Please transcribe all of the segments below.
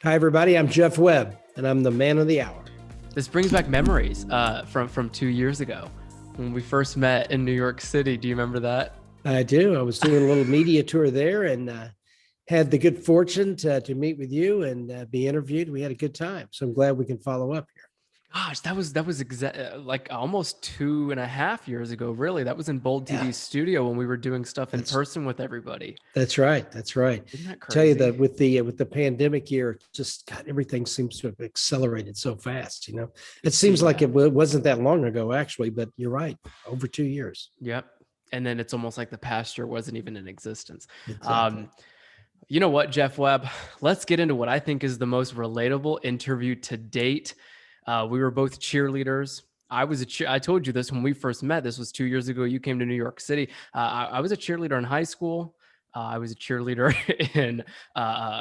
Hi, everybody. I'm Jeff Webb, and I'm the man of the hour. This brings back memories from 2 years ago when we first met in New York City. Do you remember that? I do. I was doing a little media tour there and had the good fortune to meet with you and be interviewed. We had a good time. So I'm glad we can follow up here. Gosh, that was like almost 2.5 years ago. Really, that was in Bold Yeah, TV's studio when we were doing stuff in that's person with everybody. that's right. That's right. Isn't that Tell you crazy? that with the pandemic year, just God, everything seems to have accelerated so fast. It seems like Yeah. it wasn't that long ago, actually. But you're right. Over 2 years. Yep. And then it's almost like the past year wasn't even in existence. Exactly. Um, you know what, Jeff Webb? Let's get into what I think is the most relatable interview to date. We were both cheerleaders. I told you this when we first met. This was 2 years ago. You came to New York City. I was a cheerleader in high school. I was a cheerleader in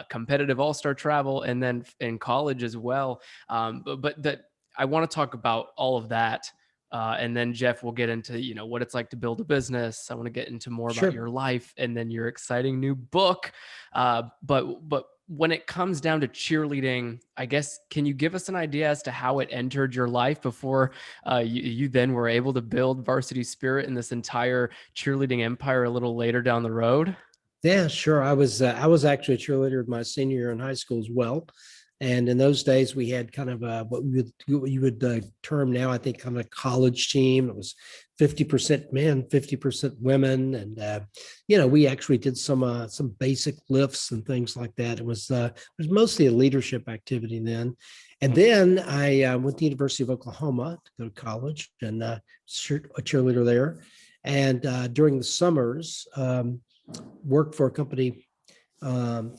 competitive all-star travel, and then in college as well. But that I want to talk about all of that. And then Jeff will get into, what it's like to build a business. I want to get into more about Sure. your life and then your exciting new book. But when it comes down to cheerleading, I guess, can you give us an idea as to how it entered your life before you then were able to build Varsity Spirit and this entire cheerleading empire a little later down the road? Yeah, sure. I was actually a cheerleader my senior year in high school as well. And in those days, we had kind of what you would term now, I think, kind of a college team. It was 50% men, 50% women, and we actually did some basic lifts and things like that. It was mostly a leadership activity then. And then I went to the University of Oklahoma to go to college and a cheerleader there. And during the summers, worked for a company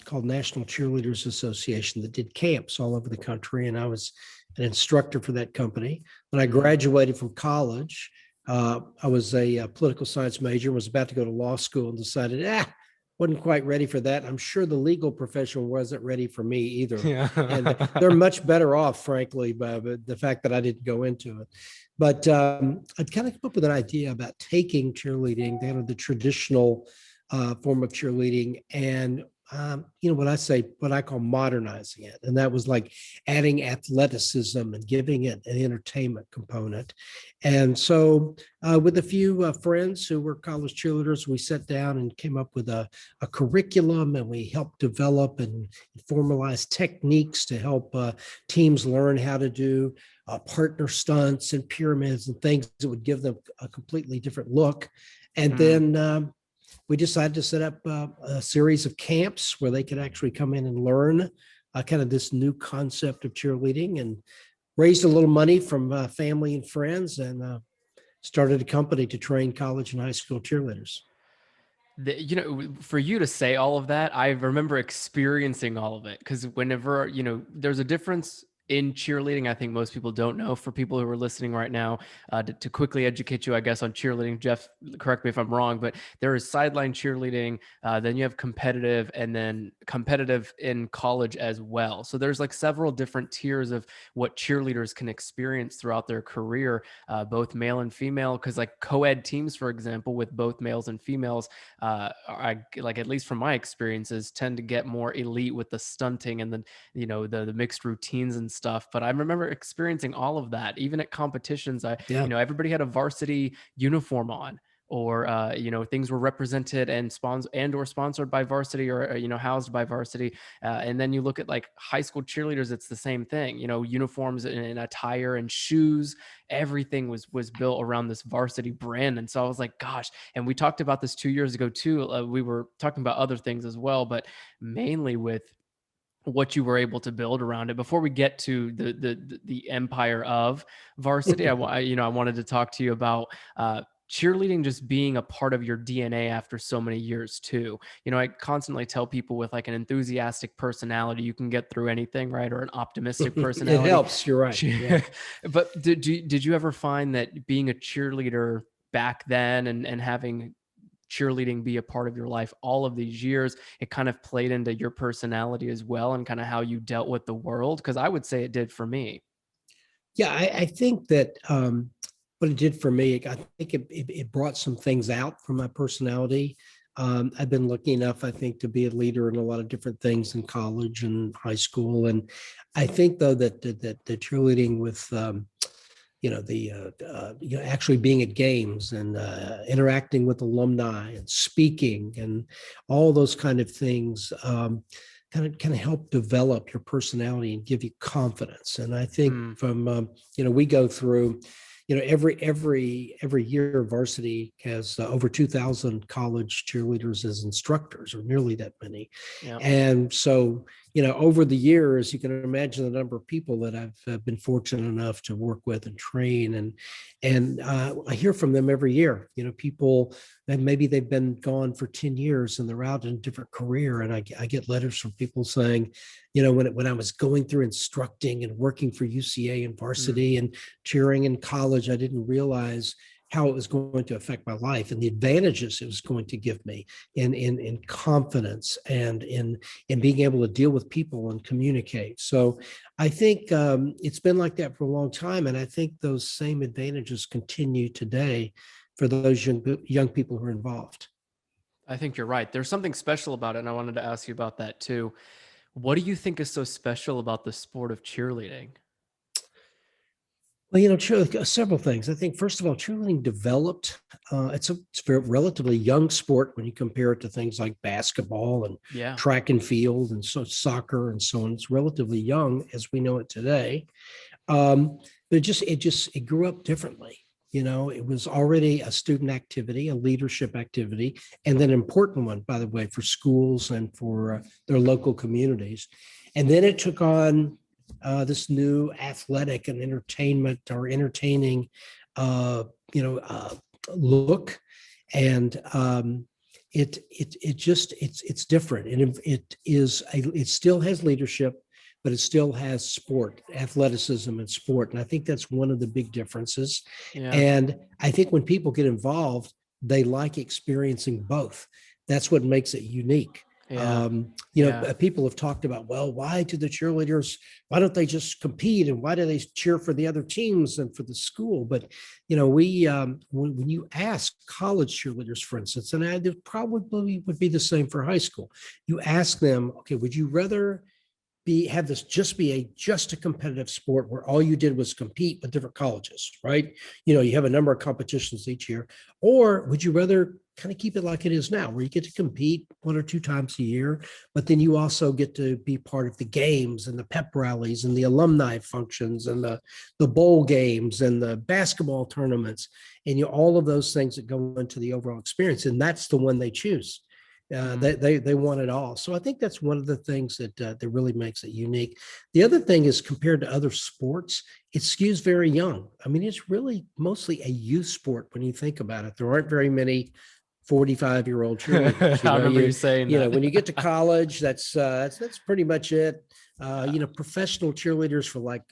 called National Cheerleaders Association that did camps all over the country. And I was an instructor for that company. When I Mhm. graduated from college, I was a political science major, was about to go to law school and decided, wasn't quite ready for that. I'm sure the legal profession wasn't ready for me either. Yeah. And they're much better off, frankly, by the fact that I didn't go into it. But I'd kind of come up with an idea about taking cheerleading, kind of the traditional form of cheerleading, and what I call modernizing it, and that was like adding athleticism and giving it an entertainment component. And so, with a few friends who were college cheerleaders, we sat down and came up with a curriculum, and we helped develop and formalize techniques to help teams learn how to do partner stunts and pyramids and things that would give them a completely different look. And Mm. then we decided to set up a series of camps where they could actually come in and learn kind of this new concept of cheerleading, and raised a little money from family and friends, and started a company to train college and high school cheerleaders. For you to say all of that, I remember experiencing all of it because whenever, there's a difference in cheerleading. I think most people don't know. For people who are listening right now, to quickly educate you, I guess, on cheerleading, Jeff, correct me if I'm wrong, but there is sideline cheerleading, then you have competitive, and then competitive in college as well. So there's like several different tiers of what cheerleaders can experience throughout their career, both male and female, because like co-ed teams, for example, with both males and females, I like, at least from my experiences, tend to get more elite with the stunting and the mixed routines and stuff. But I remember experiencing all of that even at competitions. Yeah. Everybody had a varsity uniform on, or things were represented and sponsored by varsity, or housed by varsity. And then you look at like high school cheerleaders, it's the same thing. Uniforms and attire and shoes, everything was built around this varsity brand. And so I was like, gosh. And we talked about this 2 years ago too. We were talking about other things as well, but mainly with what you were able to build around it. Before we get to the empire of varsity, I wanted to talk to you about cheerleading just being a part of your DNA after so many years too. I constantly tell people with like an enthusiastic personality, you can get through anything, right? Or an optimistic It personality. helps. You're right. Yeah. But did you ever find that being a cheerleader back then, and having cheerleading be a part of your life all of these years, it kind of played into your personality as well, and kind of how you dealt with the world? Because I would say it did for me. Yeah, I think that what it did for me, I think it brought some things out from my personality. I've been lucky enough, I think, to be a leader in a lot of different things in college and high school. And I think, though, that the cheerleading with actually being at games and interacting with alumni and speaking and all those kind of things kind of help develop your personality and give you confidence. And I think Mm, from we go through every year varsity has over 2,000 college cheerleaders as instructors, or nearly that many. yeah. And so over the years, you can imagine the number of people that I've been fortunate enough to work with and train, and I hear from them every year. People that maybe they've been gone for 10 years and they're out in a different career, and I get letters from people saying, when I was going through instructing and working for UCA and Mm, varsity and cheering in college, I didn't realize how it was going to affect my life and the advantages it was going to give me in confidence and in being able to deal with people and communicate. So I think it's been like that for a long time. And I think those same advantages continue today for those young people who are involved. I think you're right. There's something special about it, and I wanted to ask you about that too. What do you think is so special about the sport of cheerleading? Well, several things. I think, first of all, cheerleading developed. It's a relatively young sport when you compare it to things like basketball and Yeah. track and field and so soccer and so on. It's relatively young as we know it today. But it grew up differently. It was already a student activity, a leadership activity, and then an important one, by the way, for schools and for their local communities. And then it took on this new athletic and entertainment or entertaining, uh, you know, uh, look, and it's different, and it still has leadership, but it still has sport, athleticism, and sport, and I think that's one of the big differences. Yeah. And I think when people get involved, they like experiencing both. That's what makes it unique. Yeah. Yeah. People have talked about, well, why do the cheerleaders, why don't they just compete, and why do they cheer for the other teams and for the school? But when you ask college cheerleaders, for instance, and it probably would be the same for high school, you ask them, okay, would you rather have this just a competitive sport where all you did was compete with different colleges, right? You have a number of competitions each year, or would you rather kind of keep it like it is now, where you get to compete one or two times a year, but then you also get to be part of the games and the pep rallies and the alumni functions and the bowl games and the basketball tournaments, and all of those things that go into the overall experience, and that's the one they choose. Mm, They want it all. So I think that's one of the things that really makes it unique. The other thing is, compared to other sports, it skews very young. I mean, it's really mostly a youth sport when you think about it. There aren't very many 45-year-old cheerleaders. I remember you saying that. When you get to college, that's pretty much it. Yeah. Professional cheerleaders for like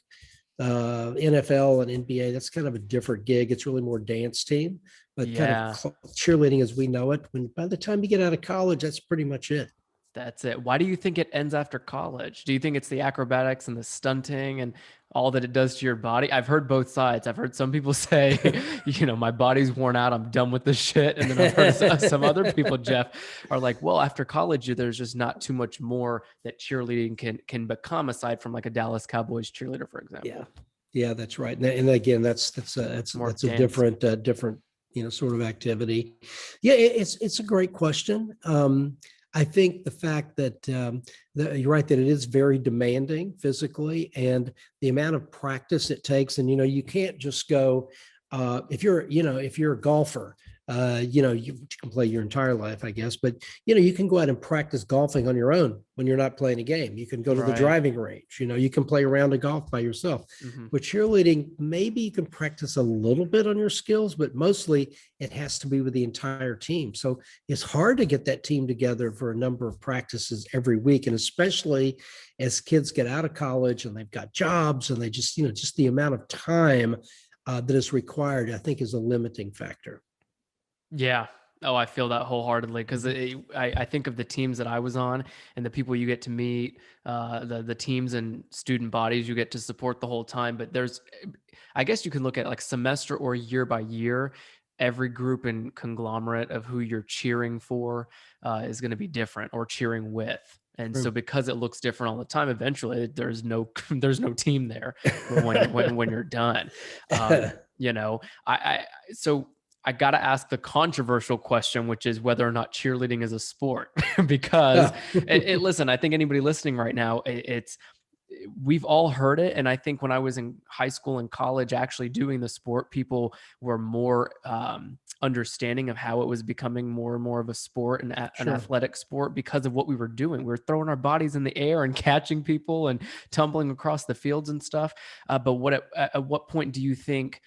NFL and NBA, that's kind of a different gig. It's really more dance team, but kind of Yeah. cheerleading as we know it. When by the time you get out of college, that's pretty much it. That's it. Why do you think it ends after college? Do you think it's the acrobatics and the stunting and all that it does to your body? I've heard both sides. I've heard some people say, my body's worn out. I'm done with this shit. And then I've heard some other people, Jeff, are like, well, after college, there's just not too much more that cheerleading can become aside from like a Dallas Cowboys cheerleader, for Yeah, example. yeah, that's right. And again, More that's a dance. different sort of activity. Yeah, it's a great question. I think the fact that you're right, that it is very demanding physically, and the amount of practice it takes, and you can't just go if you're a golfer. You can play your entire life, I guess, but you can go out and practice golfing on your own when you're not playing a game. You can go to the Right. driving range. You can play a round of golf by yourself. Hmm. With cheerleading, maybe you can practice a little bit on your skills, but mostly it has to be with the entire team. So it's hard to get that team together for a number of practices every week. And especially as kids get out of college and they've got jobs, and they just the amount of time that is required, I think, is a limiting factor. Yeah. Oh, I feel that wholeheartedly because I think of the teams that I was on and the people you get to meet, the teams and student bodies you get to support the whole time. But I guess you can look at like semester or year by year. every group and conglomerate of who you're cheering for is going to be different or cheering with. And so True. because it looks different all the time, eventually there's no there's no team there when you're done. You know, so I got to ask the controversial question, which is whether or not cheerleading is a sport. Because listen, I think anybody listening right now, it's we've all heard it. And I think when I was in high school and college actually doing the sport, people were more understanding of how it was becoming more and more of a sport and an Sure. athletic sport because of what we were doing. We were throwing our bodies in the air and catching people and tumbling across the fields and stuff. But at what point do you think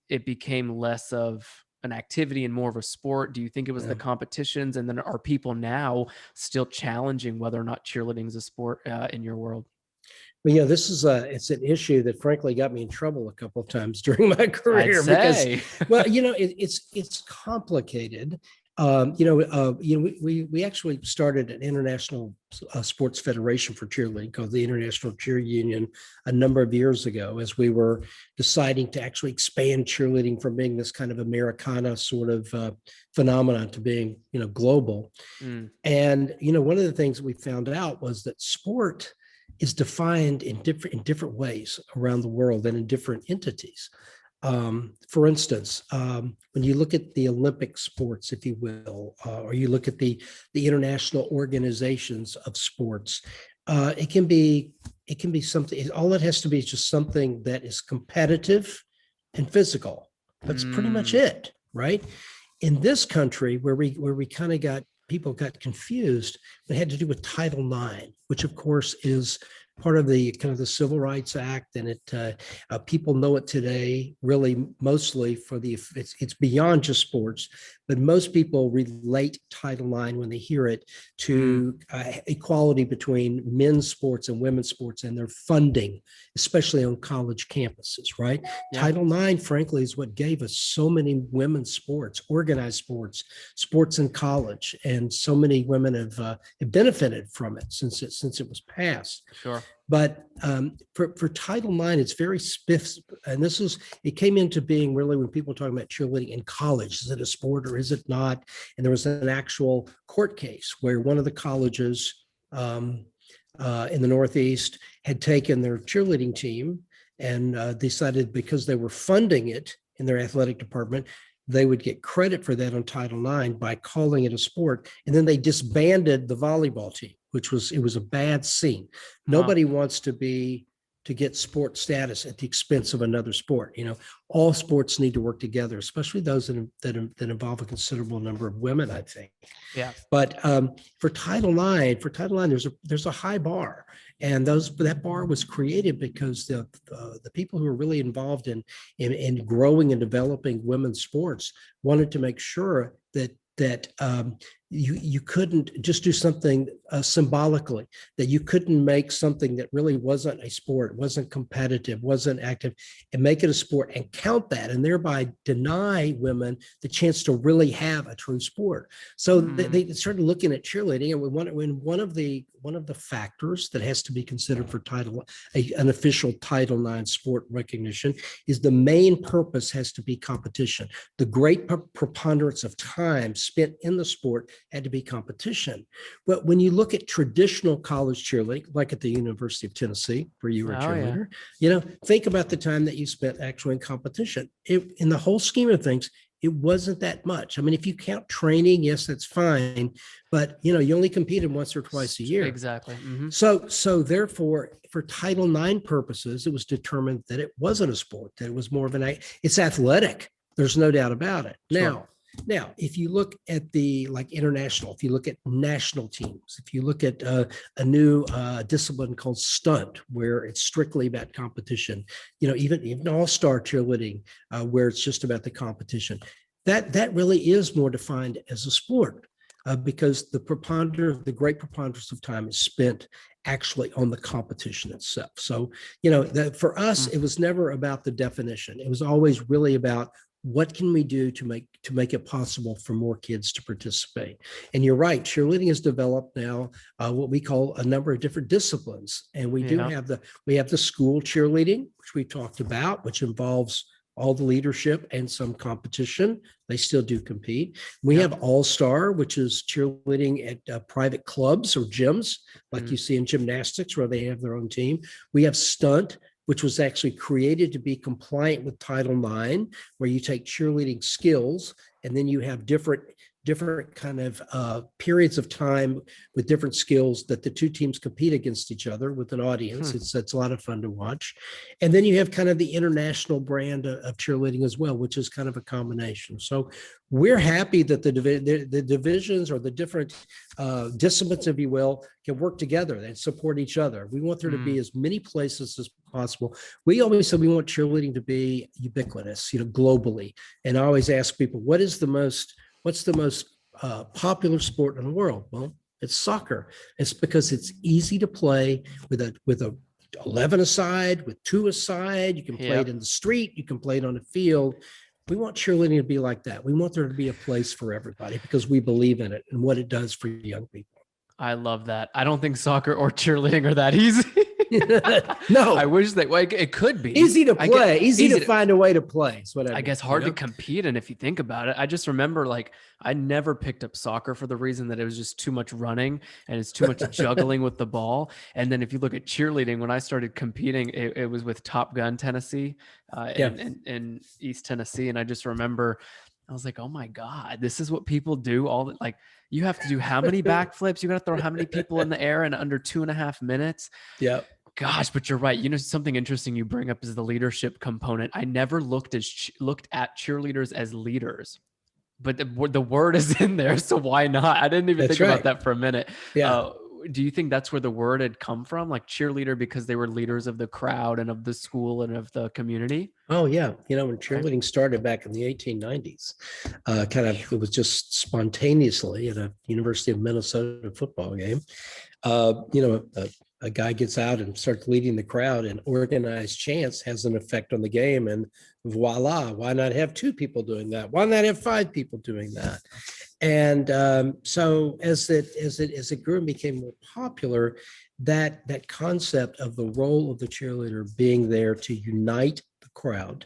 it became less of an activity and more of a sport? Do you think it was Yeah. the competitions? And then are people now still challenging whether or not cheerleading is a sport in your world? Well, this is it's an issue that frankly got me in trouble a couple of times during my I'd career because, say. well, it's complicated. We actually started an international sports federation for cheerleading called the International Cheer Union a number of years ago, as we were deciding to actually expand cheerleading from being this kind of Americana sort of phenomenon to being, global. Mm, And one of the things we found out was that sport is defined in different ways around the world and in different entities. For instance, when you look at the Olympic sports, if you will, or you look at the international organizations of sports, it can be something. All it has to be is just something that is competitive and physical. That's pretty much mm, it, right? In this country, where we kind of got people got confused, it had to do with Title IX, which of course is part of the kind of the Civil Rights Act, and people know it today really mostly for it's beyond just sports, but most people relate Title IX when they hear it mm. to equality between men's sports and women's sports and their funding, especially on college campuses, right? Yeah, Title IX, frankly, is what gave us so many women's sports, organized sports in college, and so many women have benefited from it since it was passed. sure. But for Title IX, it's very spiff, and it came into being really when people were talking about cheerleading in college. Is it a sport or is it not? And there was an actual court case where one of the colleges in the Northeast had taken their cheerleading team and decided because they were funding it in their athletic department, they would get credit for that on Title IX by calling it a sport. And then they disbanded the volleyball team, which was a bad scene. Huh. Nobody wants to get sport status at the expense of another sport. All sports need to work together, especially those that involve a considerable number of women, I think. Yeah. But for Title IX, there's a high bar, and that bar was created because the people who are really involved in growing and developing women's sports wanted to make sure that you couldn't just do something symbolically, that you couldn't make something that really wasn't a sport, wasn't competitive, wasn't active, and make it a sport and count that, and thereby deny women the chance to really have a true sport. So they started looking at cheerleading, and one of the factors that has to be considered for an official Title IX sport recognition is the main purpose has to be competition. The great preponderance of time spent in the sport had to be competition. But when you look at traditional college cheerleading, like at the University of Tennessee, where you were a cheerleader, think about the time that you spent actually in competition. In the whole scheme of things, it wasn't that much. I mean, if you count training, yes, that's fine, but you only competed once or twice a year. Exactly. Mm-hmm. So therefore, for Title IX purposes, it was determined that it wasn't a sport, that it was more of it's athletic. There's no doubt about it. Sure. Now, if you look at the international, if you look at national teams, if you look at a new discipline called stunt, where it's strictly about competition, even all-star cheerleading, where it's just about the competition, that really is more defined as a sport because the great preponderance of time is spent actually on the competition itself. So, for us, it was never about the definition. It was always really about what can we do to make it possible for more kids to participate. And you're right, cheerleading has developed now what we call a number of different disciplines. And we do have the school cheerleading, which we talked about, which involves all the leadership and some competition. They still do compete. We have all-star, which is cheerleading at private clubs or gyms, like you see in gymnastics, where they have their own team. We have stunt, which was actually created to be compliant with Title IX, where you take cheerleading skills and then you have different kind of periods of time with different skills that the two teams compete against each other with an audience. It's a lot of fun to watch. And then you have kind of the international brand of cheerleading as well, which is kind of a combination. So we're happy that the divisions or the different disciplines, if you will, can work together and support each other. We want there to be as many places as possible. We always said we want cheerleading to be ubiquitous, globally. And I always ask people, what's the most popular sport in the world? Well, it's soccer. It's because it's easy to play with a 11 aside, with 2 aside. You can play it in the street. You can play it on the field. We want cheerleading to be like that. We want there to be a place for everybody because we believe in it and what it does for young people. I love that. I don't think soccer or cheerleading are that easy. No, I wish that it could be easy to play, easy to find a way to play. I guess hard to compete in if you think about it. I just remember I never picked up soccer for the reason that it was just too much running and it's too much juggling with the ball. And then if you look at cheerleading, when I started competing, it was with Top Gun, Tennessee, in East Tennessee. And I just remember I was like, oh my God, this is what people do you have to do how many backflips? You got to throw how many people in the air in under 2.5 minutes? Yeah. Gosh, but you're right. Something interesting you bring up is the leadership component. I never looked at cheerleaders as leaders, but the word is in there. So why not? I didn't even think about that for a minute. Yeah. Do you think that's where the word had come from? Like cheerleader, because they were leaders of the crowd and of the school and of the community? Oh yeah. When cheerleading started back in the 1890s, it was just spontaneously at a University of Minnesota football game. A guy gets out and starts leading the crowd, and organized chants has an effect on the game. And voila, why not have 2 people doing that? Why not have 5 people doing that? And so as it grew and became more popular, that concept of the role of the cheerleader being there to unite the crowd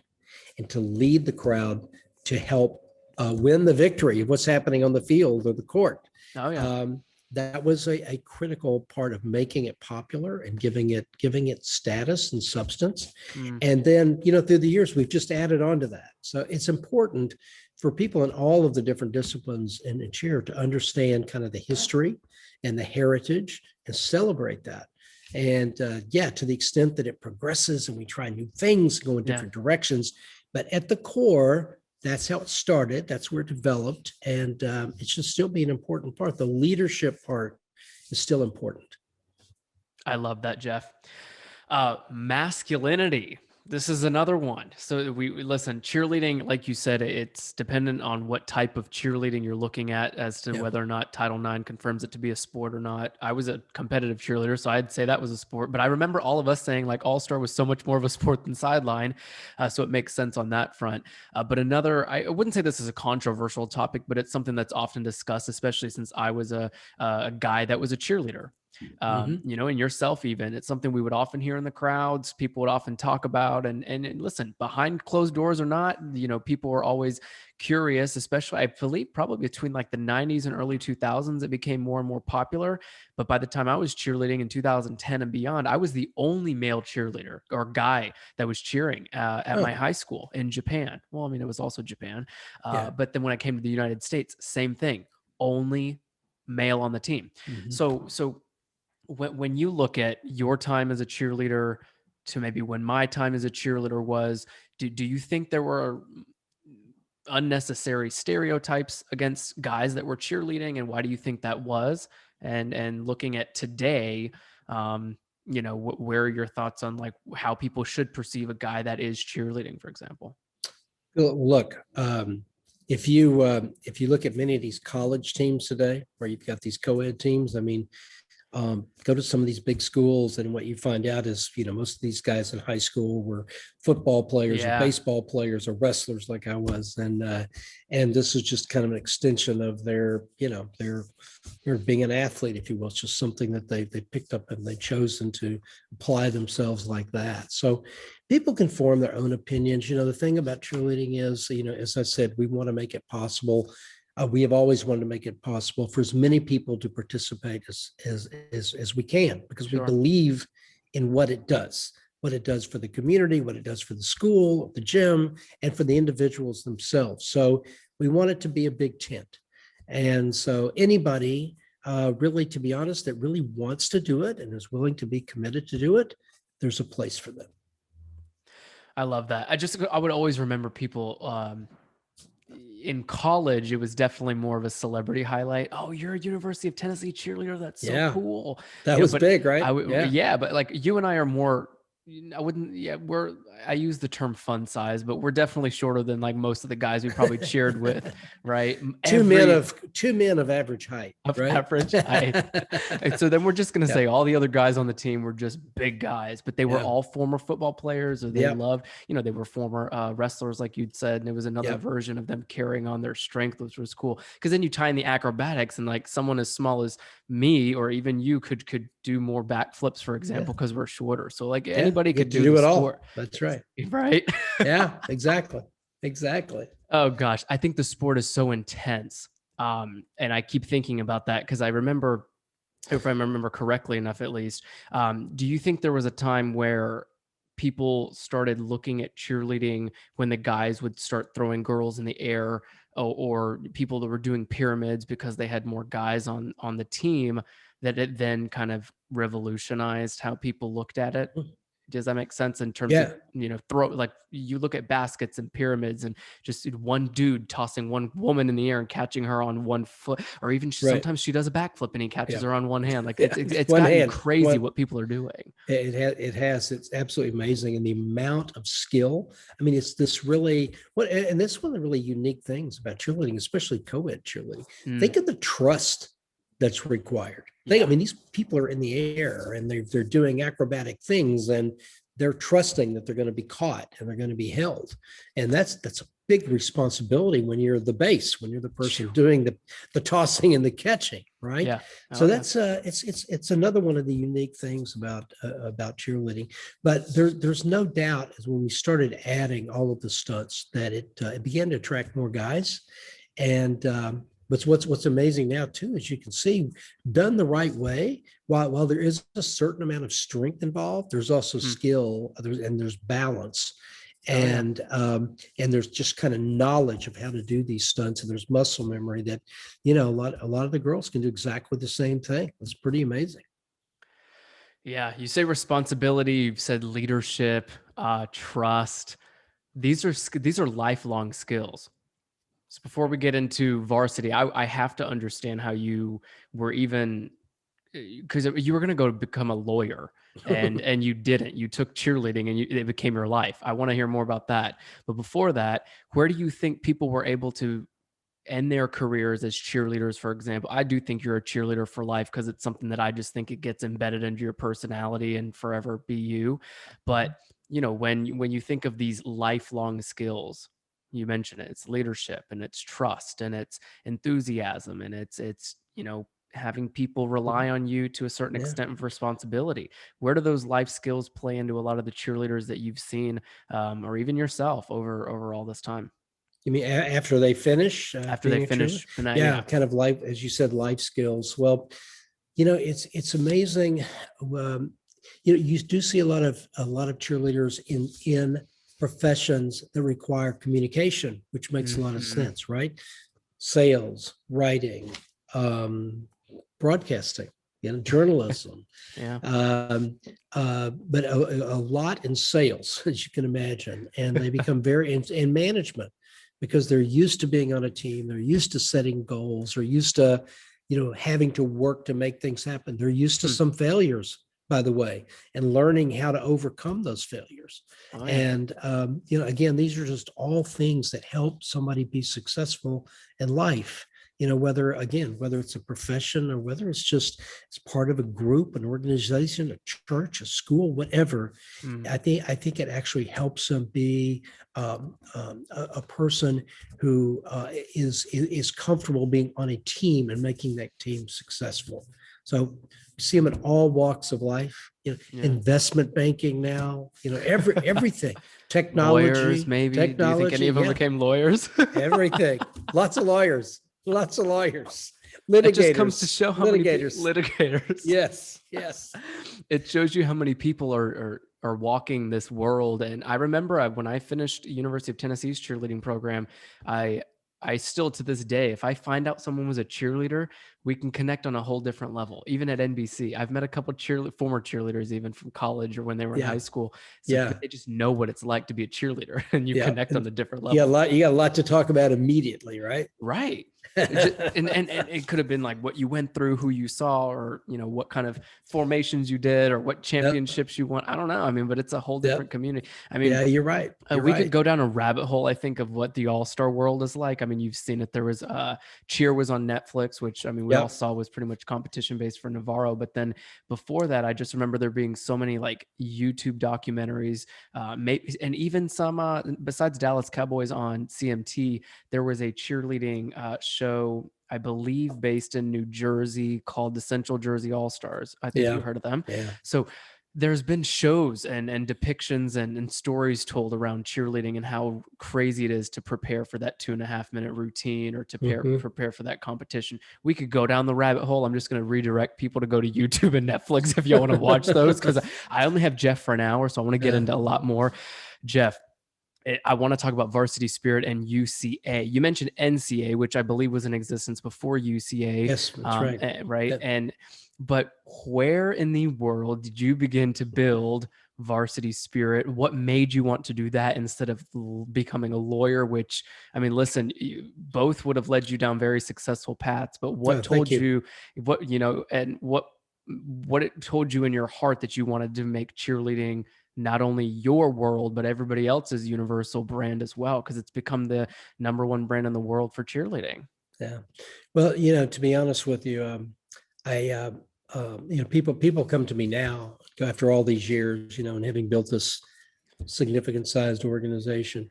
and to lead the crowd to help win the victory of what's happening on the field or the court. Oh yeah. That was a critical part of making it popular and giving it status and substance. And then, through the years, we've just added on to that. So it's important for people in all of the different disciplines in cheer to understand kind of the history and the heritage and celebrate that. And to the extent that it progresses and we try new things, go in different directions, but at the core, that's how it started. That's where it developed. And it should still be an important part. The leadership part is still important. I love that, Jeff. Masculinity. This is another one. So we listen, cheerleading, like you said, it's dependent on what type of cheerleading you're looking at as to whether or not Title IX confirms it to be a sport or not. I was a competitive cheerleader, so I'd say that was a sport. But I remember all of us saying All-Star was so much more of a sport than sideline. So it makes sense on that front. But I wouldn't say this is a controversial topic, but it's something that's often discussed, especially since I was a guy that was a cheerleader. And yourself, even it's something we would often hear in the crowds. People would often talk about, and listen, behind closed doors or not, people were always curious, especially I believe probably between the 90s and early 2000s, it became more and more popular. But by the time I was cheerleading in 2010 and beyond, I was the only male cheerleader or guy that was cheering at my high school in Japan. Well, I mean, it was also Japan. But then when I came to the United States, same thing, only male on the team. So when you look at your time as a cheerleader to maybe when my time as a cheerleader was, do you think there were unnecessary stereotypes against guys that were cheerleading, and why do you think that was? And looking at today, where are your thoughts on how people should perceive a guy that is cheerleading, for example? Look, if you look at many of these college teams today, where you've got these co-ed teams, I mean, go to some of these big schools, and what you find out is, most of these guys in high school were football players or Yeah. baseball players or wrestlers like I was. And this is just kind of an extension of their being an athlete, if you will. It's just something that they picked up and they chosen to apply themselves like that. So people can form their own opinions. The thing about cheerleading is, as I said, we want to make it possible. We have always wanted to make it possible for as many people to participate as we can, because we Sure. believe in what it does for the community, what it does for the school, the gym, and for the individuals themselves. So we want it to be a big tent. And so anybody, really, to be honest, that really wants to do it and is willing to be committed to do it, there's a place for them. I love that. I would always remember people, in college, it was definitely more of a celebrity highlight. Oh, you're a University of Tennessee cheerleader. That's so Yeah. cool. That was But big, right? yeah, but like you and I are more, I wouldn't, yeah, I use the term fun size, but we're definitely shorter than like most of the guys we probably cheered with, right? Two men of average height, Of right? average height. And so then we're just going to Yeah. say all the other guys on the team were just big guys, but they were Yeah. all former football players, or they Yeah. loved, they were former wrestlers, like you'd said. And it was another Yeah. version of them carrying on their strength, which was cool. Because then you tie in the acrobatics, and like someone as small as me or even you could do more backflips, for example, because we're shorter. So like Yeah. anybody You get could to do do the it all. sport. That's right. Right? Yeah, exactly. Exactly. Oh gosh, I think the sport is so intense. And I keep thinking about that because I remember, if I remember correctly enough, at least, do you think there was a time where people started looking at cheerleading when the guys would start throwing girls in the air, or people that were doing pyramids because they had more guys on the team, that it then kind of revolutionized how people looked at it? Does that make sense in terms of, Yeah. throw, like you look at baskets and pyramids and just one dude tossing one woman in the air and catching her on one foot, or even Right. sometimes she does a backflip and he catches Yeah. her on one hand. Like Yeah. it's One gotten hand. crazy what people are doing. It's absolutely amazing. And the amount of skill. I mean, it's this really, and this is one of the really unique things about cheerleading, especially co-ed cheerleading. Think of the trust that's required. I mean, these people are in the air and they're doing acrobatic things, and they're trusting that they're going to be caught and they're going to be held. And that's a big responsibility when you're the base, when you're the person doing the tossing and the catching, right? Yeah. So that's it's another one of the unique things about cheerleading. But there's no doubt, as when we started adding all of the stunts, that it began to attract more guys. And but what's amazing now too, as you can see, done the right way, while there is a certain amount of strength involved, there's also skill, and there's balance. And there's just kind of knowledge of how to do these stunts, and there's muscle memory that, a lot of the girls can do exactly the same thing. It's pretty amazing. Yeah, you say responsibility, you've said leadership, trust. These are lifelong skills. So before we get into varsity, I have to understand how you were even, because you were going to go to become a lawyer, and you didn't. You took cheerleading and it became your life. I want to hear more about that. But before that, where do you think people were able to end their careers as cheerleaders, for example? I do think you're a cheerleader for life, because it's something that I just think it gets embedded into your personality and forever be you. But when you think of these lifelong skills, you mentioned it, it's leadership and it's trust and it's enthusiasm and it's having people rely on you to a certain Yeah. extent of responsibility. Where do those life skills play into a lot of the cheerleaders that you've seen, or even yourself over all this time? You mean after they finish? After they Being a cheerleader? finish, and Yeah, kind of life, as you said, life skills. Well, it's amazing. You do see a lot of cheerleaders in professions that require communication, which makes a lot of sense, right? Sales, writing, broadcasting, journalism. Yeah. But a lot in sales, as you can imagine, and they become very in management, because they're used to being on a team, they're used to setting goals, they're used to having to work to make things happen. They're used to some failures, by the way, and learning how to overcome those failures. Oh, yeah. And again, these are just all things that help somebody be successful in life. whether it's a profession or whether it's part of a group, an organization, a church, a school, whatever. Mm, I think it actually helps them be a person who is comfortable being on a team and making that team successful. So see them in all walks of life, yeah. investment banking now, everything, Lawyers, technology, maybe. Do you think any of them yeah, became lawyers? everything. Lots of lawyers, It just comes to show how many litigators. litigators. Yes, yes. It shows you how many people are walking this world. And I remember when I finished University of Tennessee's cheerleading program, I I still to this day, if I find out someone was a cheerleader, we can connect on a whole different level. Even at NBC, I've met a couple former cheerleaders, even from college or when they were in Yeah, high school. So yeah, they just know what it's like to be a cheerleader, and you yeah. connect on a different You got a level. lot. You got a lot to talk about immediately, right? Right. And it could have been like what you went through, who you saw, or what kind of formations you did, or what Yep, championships you won. I don't know. I mean, but it's a whole different yep. community. I mean, Yeah, you're right. You're we could right. go down a rabbit hole, I think, of what the all-star world is like. I mean, you've seen it. There was Cheer was on Netflix, which I mean we all Yep. saw was pretty much competition based for Navarro. But then before that, I just remember there being so many like YouTube documentaries, maybe, and even some besides Dallas Cowboys on CMT, there was a cheerleading show, I believe based in New Jersey, called the Central Jersey All Stars. I think you Yeah. heard of them. Yeah. So there's been shows and depictions and stories told around cheerleading and how crazy it is to prepare for that 2.5 minute routine, or to Hmm. prepare for that competition. We could go down the rabbit hole. I'm just going to redirect people to go to YouTube and Netflix if y'all want to watch those, because I only have Jeff for an hour, so I want to get Yeah. into a lot more. Jeff, I want to talk about Varsity Spirit and UCA. You mentioned NCA, which I believe was in existence before UCA, Yes, that's right. right? Yeah. But where in the world did you begin to build Varsity Spirit? What made you want to do that instead of becoming a lawyer? Which, I mean, listen, both would have led you down very successful paths. But what Oh, thank told you. you, and what it told you in your heart that you wanted to make cheerleading not only your world, but everybody else's universal brand as well, because it's become the #1 brand in the world for cheerleading. Yeah. Well, to be honest with you, I, people come to me now after all these years, and having built this significant sized organization.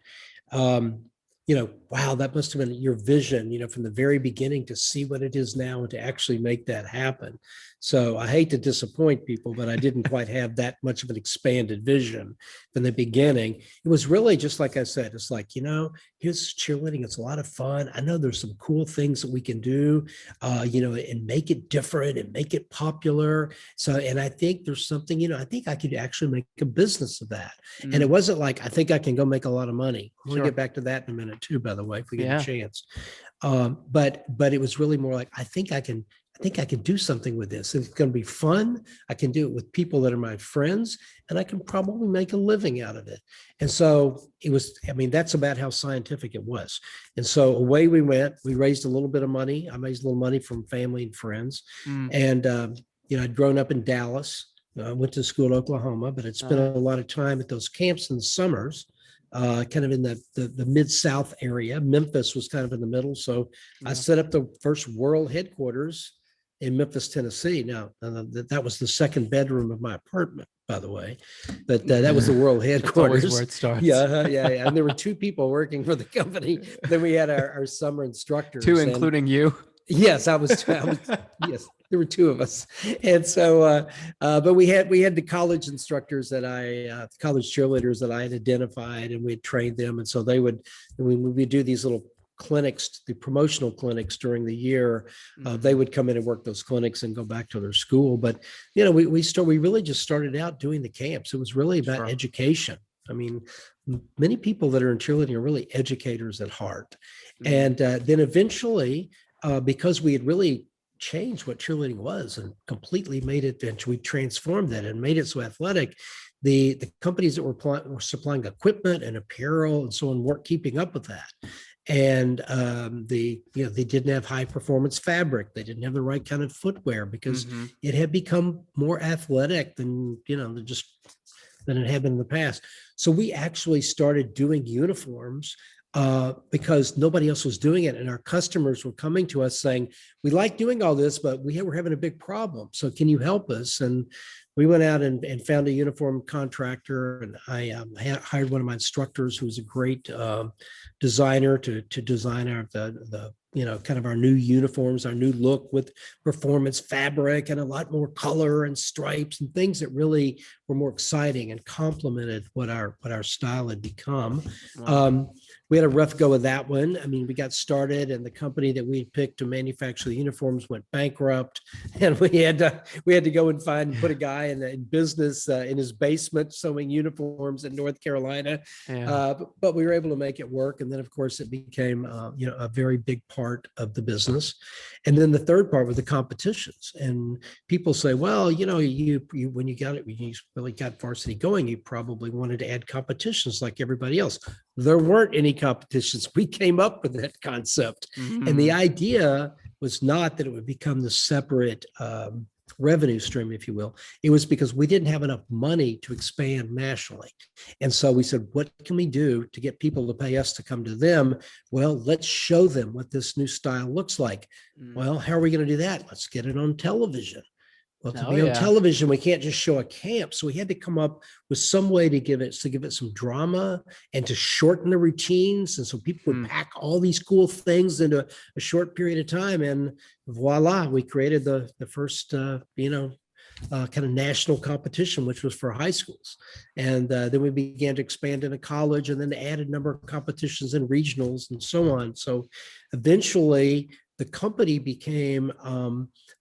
Um, wow, that must have been your vision, from the very beginning to see what it is now and to actually make that happen. So I hate to disappoint people, but I didn't quite have that much of an expanded vision from the beginning. It was really just like I said, it's like, here's cheerleading. It's a lot of fun. I know there's some cool things that we can do, and make it different and make it popular. So, and I think there's something, I think I could actually make a business of that. And it Mm, wasn't like, I think I can go make a lot of money. I'm going to sure. get back to that in a minute too, by the way, if we get a Yeah. chance. But it was really more like, I think I can do something with this. It's going to be fun. I can do it with people that are my friends, and I can probably make a living out of it. And so it was, I mean, that's about how scientific it was. And so away we went. We raised a little bit of money. I raised a little money from family and friends. Mm, And, I'd grown up in Dallas. I went to school in Oklahoma, but I'd spent a lot of time at those camps in the summers, kind of in the Mid-South area. Memphis was kind of in the middle. So I yeah. set up the first world headquarters in Memphis, Tennessee. Now, that was the second bedroom of my apartment, by the way, but that was the world That's always where headquarters. it starts. Yeah. And there were two people working for the company. Then we had our summer Two, instructors, and including you. yes, yes, there were two of us. And so, but we had the college instructors college cheerleaders that I had identified, and we had trained them. And so we would do these little clinics, the promotional clinics during the year. They Mhm. would come in and work those clinics and go back to their school. But, we really just started out doing the camps. It was really about Sure. education. I mean, many people that are in cheerleading are really educators at heart. Mhm. And then eventually, because we had really changed what cheerleading was and completely made it, and we transformed that and made it so athletic, the companies that were supplying equipment and apparel and so on weren't keeping up with that. And they didn't have high performance fabric. They didn't have the right kind of footwear because Mhm. it had become more athletic than it had been in the past. So we actually started doing uniforms because nobody else was doing it. And our customers were coming to us saying, we like doing all this, but we're having a big problem. So can you help us? And we went out and found a uniform contractor, and I hired one of my instructors who was a great designer to design the kind of our new uniforms, our new look with performance fabric and a lot more color and stripes and things that really were more exciting and complemented what our style had become. Wow. We had a rough go of that one. I mean, we got started, and the company that we picked to manufacture the uniforms went bankrupt, and we had to go and put a guy in business in his basement sewing uniforms in North Carolina. Yeah. But we were able to make it work, and then of course it became a very big part of the business. And then the third part was the competitions. And people say, well, you when you really got Varsity going, you probably wanted to add competitions like everybody else. There weren't any competitions. We came up with that concept. And the Mhm. idea was not that it would become the separate revenue stream, if you will. It was because we didn't have enough money to expand nationally. And so we said, what can we do to get people to pay us to come to them? Well, let's show them what this new style looks like. Mm. Well, how are we going to do that? Let's get it on television. Well, to Oh be on yeah. television, we can't just show a camp. So we had to come up with some way to give it some drama and to shorten the routines. And so people would Hmm. pack all these cool things into a short period of time. And voila, we created the first, kind of national competition, which was for high schools. And then we began to expand into college, and then added a number of competitions and regionals and so on. So eventually the company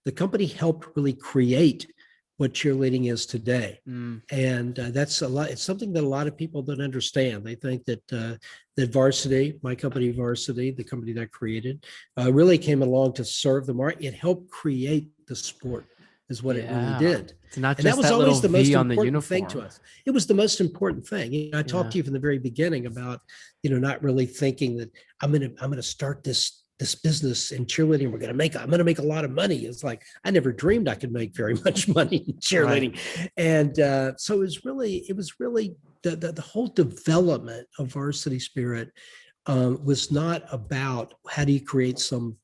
the company helped really create what cheerleading is today. Mm. And that's a lot. It's something that a lot of people don't understand. They think that Varsity, my company Varsity, the company that I created, really came along to serve the market. It helped create the sport, is what it really Yeah. did. It's not And that just was that little always the most V on the important thing to uniform. us. It was the most important thing. I talked Yeah. to you from the very beginning about, not really thinking that I'm gonna start this business in cheerleading. I'm going to make a lot of money. It's like, I never dreamed I could make very much money in Right. cheerleading. And so it was really the whole development of Varsity Spirit was not about how do you create some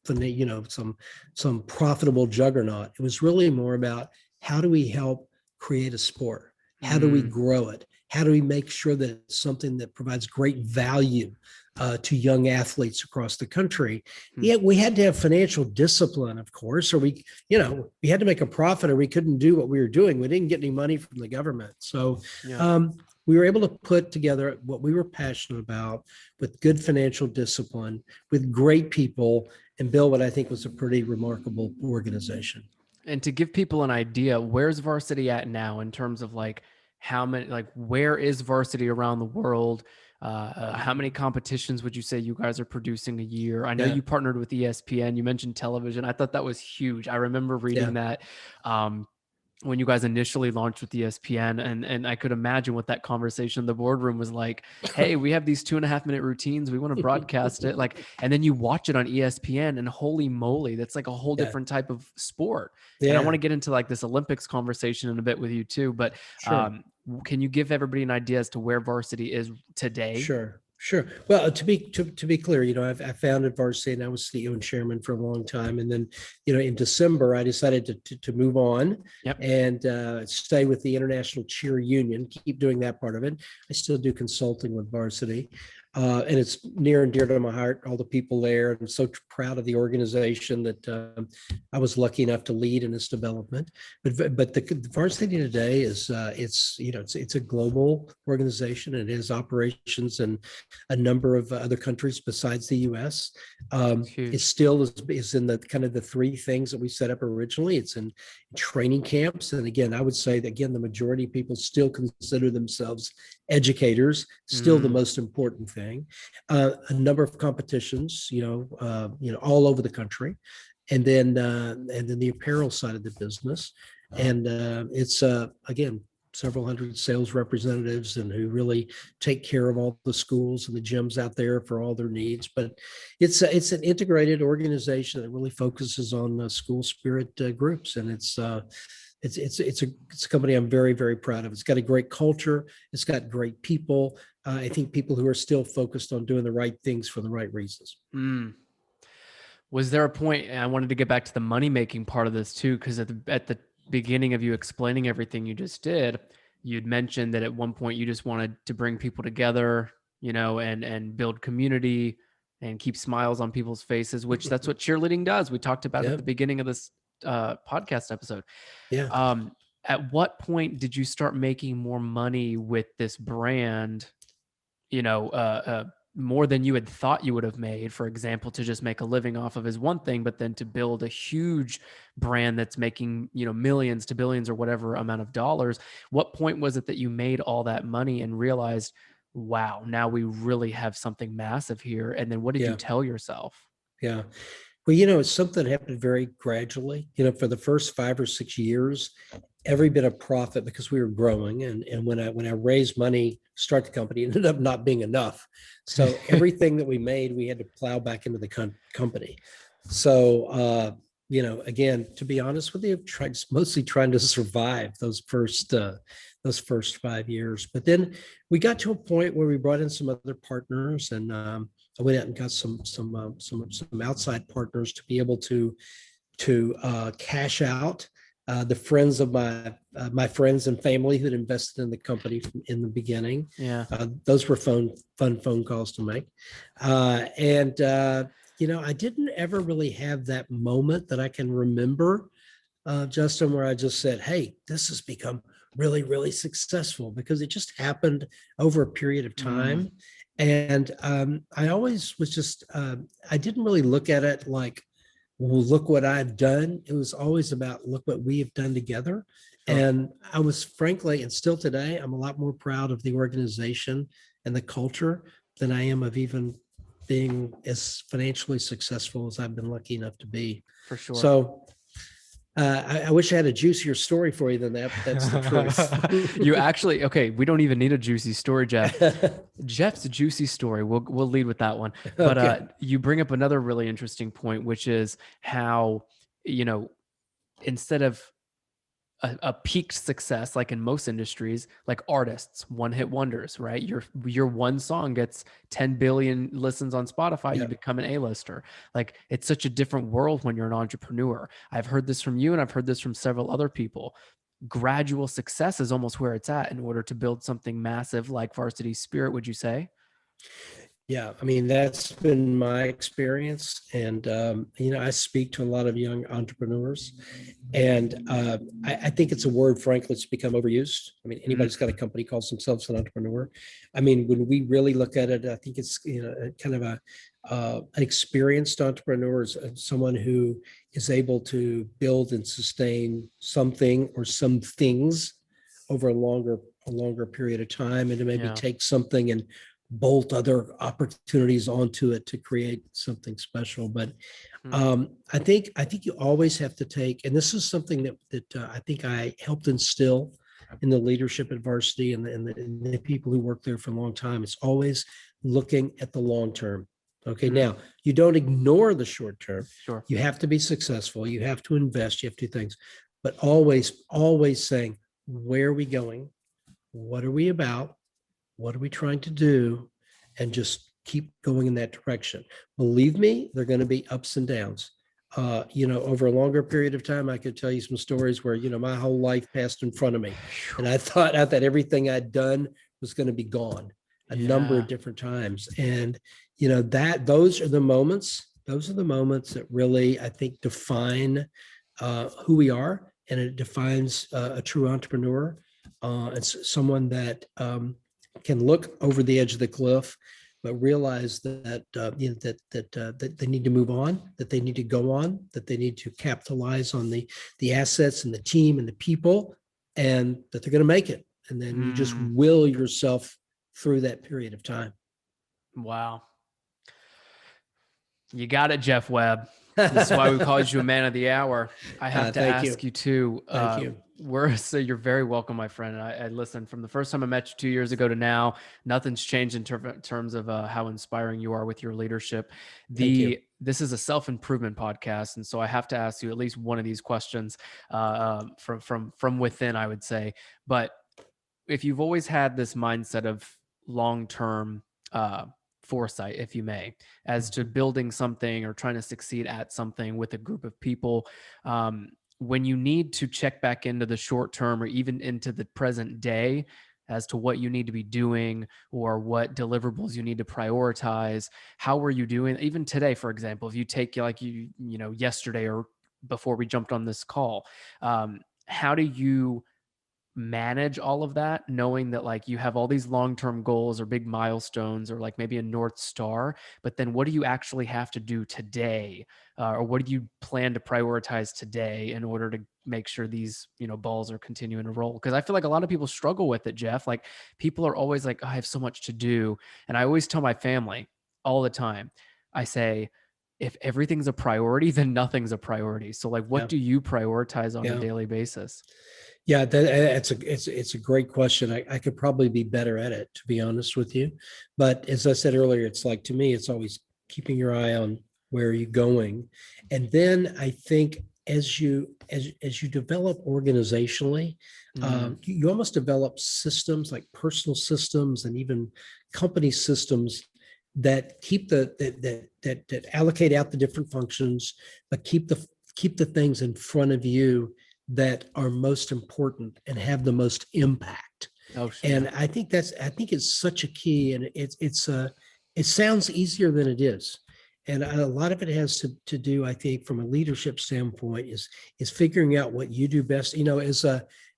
profitable juggernaut. It was really more about how do we help create a sport? How do we Mm. grow it? How do we make sure that it's something that provides great value to young athletes across the country? Mm. Yeah, we had to have financial discipline, of course, or we had to make a profit, or we couldn't do what we were doing. We didn't get any money from the government. So Yeah. we were able to put together what we were passionate about with good financial discipline, with great people, and build what I think was a pretty remarkable organization. And to give people an idea, where's Varsity at now in terms of like how many, like where is Varsity around the world? How many competitions would you say you guys are producing a year? I know Yeah, you partnered with ESPN. You mentioned television. I thought that was huge. I remember yeah. reading that. When you guys initially launched with ESPN, and I could imagine what that conversation in the boardroom was like. Hey, we have these 2.5 minute routines. We want to broadcast it. Like, and then you watch it on ESPN, and holy moly, that's like a whole Yeah, different type of sport. And I want yeah, to get into like this Olympics conversation in a bit with you too. But sure. can you give everybody an idea as to where Varsity is today? Sure, sure. Well, to be clear, I founded Varsity, and I was CEO and chairman for a long time. And then, in December, I decided to move on Yep. and stay with the International Cheer Union, keep doing that part of it. I still do consulting with Varsity. And it's near and dear to my heart, all the people there. I'm so proud of the organization that I was lucky enough to lead in its development. But the Varsity today is it's a global organization, and it has operations in a number of other countries besides the U.S. It's It huge. still is in the kind of the three things that we set up originally. It's in training camps, and again, I would say that again, the majority of people still consider themselves educators. Still, the Mm. most important thing. A number of competitions, all over the country, and then the apparel side of the business, and it's again several hundred sales representatives and who really take care of all the schools and the gyms out there for all their needs. But it's an integrated organization that really focuses on school spirit groups, and it's a company I'm very, very proud of. It's got a great culture. It's got great people. I think people who are still focused on doing the right things for the right reasons. Mm. Was there a point, and I wanted to get back to the money making part of this too, because at the beginning of you explaining everything you just did, you'd mentioned that at one point you just wanted to bring people together, and build community and keep smiles on people's faces, which that's what cheerleading does. We talked about at the Yep. beginning of this podcast episode. Yeah. Um, at what point did you start making more money with this brand? More than you had thought you would have made. For example, to just make a living off of is one thing, but then to build a huge brand that's making, millions to billions or whatever amount of dollars. What point was it that you made all that money and realized, wow, now we really have something massive here? And then what did you Yeah. tell yourself? Yeah. Well, it's something that happened very gradually. For the first 5 or 6 years, every bit of profit, because we were growing, and when I raised money to start the company, it ended up not being enough. So everything that we made, we had to plow back into the company. So again, to be honest with you, mostly trying to survive those first 5 years. But then we got to a point where we brought in some other partners, and I went out and got some outside partners to be able to cash out. The friends of my friends and family who'd invested in the company in the beginning. Yeah. Those were fun phone calls to make. And I didn't ever really have that moment that I can remember, Justin, where I just said, "Hey, this has become really, really successful," because it just happened over a period of time. And I always was just, I didn't really look at it like, well, look what I've done. It was always about, look what we have done together. Sure. And I was, frankly, and still today, I'm a lot more proud of the organization and the culture than I am of even being as financially successful as I've been lucky enough to be. For sure. So I wish I had a juicier story for you than that, but that's the truth. You actually, okay, we don't even need a juicy story, Jeff. Jeff's juicy story, we'll lead with that one. But Okay. you bring up another really interesting point, which is how, instead of a peaked success, like in most industries, like artists, one hit wonders, right? Your one song gets 10 billion listens on Spotify, you Yep. become an A-lister. Like, it's such a different world when you're an entrepreneur. I've heard this from you, and I've heard this from several other people. Gradual success is almost where it's at in order to build something massive like Varsity Spirit, would you say? Yeah, I mean, that's been my experience. And, I speak to a lot of young entrepreneurs, and I think it's a word, frankly, it's become overused. I mean, anybody's got a company calls themselves an entrepreneur. I mean, when we really look at it, I think it's, kind of an experienced entrepreneur is someone who is able to build and sustain something or some things over a longer period of time, and to maybe Yeah. take something and bolt other opportunities onto it to create something special. But I think you always have to take, and this is something that I think I helped instill in the leadership at Varsity, and the people who work there for a long time. It's always looking at the long term. Okay, now you don't ignore the short term. Sure. You have to be successful. You have to invest. You have to do things, but always saying, where are we going? What are we about? What are we trying to do? And just keep going in that direction. Believe me, there are going to be ups and downs. Over a longer period of time, I could tell you some stories where, my whole life passed in front of me. And I thought that everything I'd done was going to be gone a number Yeah. of different times. And, those are the moments that really, I think, define who we are. And it defines a true entrepreneur. It's someone that can look over the edge of the cliff, but realize that they need to move on, that they need to go on, that they need to capitalize on the assets and the team and the people, and that they're going to make it. And then you just will yourself through that period of time. Wow. You got it, Jeff Webb. This is why we called you a man of the hour. I have to Thank you. ask you too. Thank you. So you're very welcome, my friend. And I listen, from the first time I met you 2 years ago to now, nothing's changed in terms of how inspiring you are with your leadership. Thank you. This is a self-improvement podcast, and so I have to ask you at least one of these questions from within, I would say. But if you've always had this mindset of long-term uh, foresight, if you may, as to Mhm. building something or trying to succeed at something with a group of people, when you need to check back into the short term or even into the present day as to what you need to be doing or what deliverables you need to prioritize, how were you doing? Even today, for example, if you take like yesterday or before we jumped on this call, how do you manage all of that, knowing that like you have all these long-term goals or big milestones or like maybe a North Star, but then what do you actually have to do today? Or what do you plan to prioritize today in order to make sure these, balls are continuing to roll? Because I feel like a lot of people struggle with it, Jeff. Like people are always like, "Oh, I have so much to do." And I always tell my family all the time, I say, if everything's a priority, then nothing's a priority. So like, what Yeah. do you prioritize on a Yeah. daily basis? Yeah, it's a great question. I could probably be better at it, to be honest with you. But as I said earlier, it's like to me, it's always keeping your eye on where are you going. And then I think as you develop organizationally, Mm. you almost develop systems like personal systems and even company systems that keep that allocate out the different functions, but keep the things in front of you that are most important and have the most impact. Oh, And yeah. I think it's such a key, and it sounds easier than it is. And a lot of it has to do, I think, from a leadership standpoint, is figuring out what you do best. As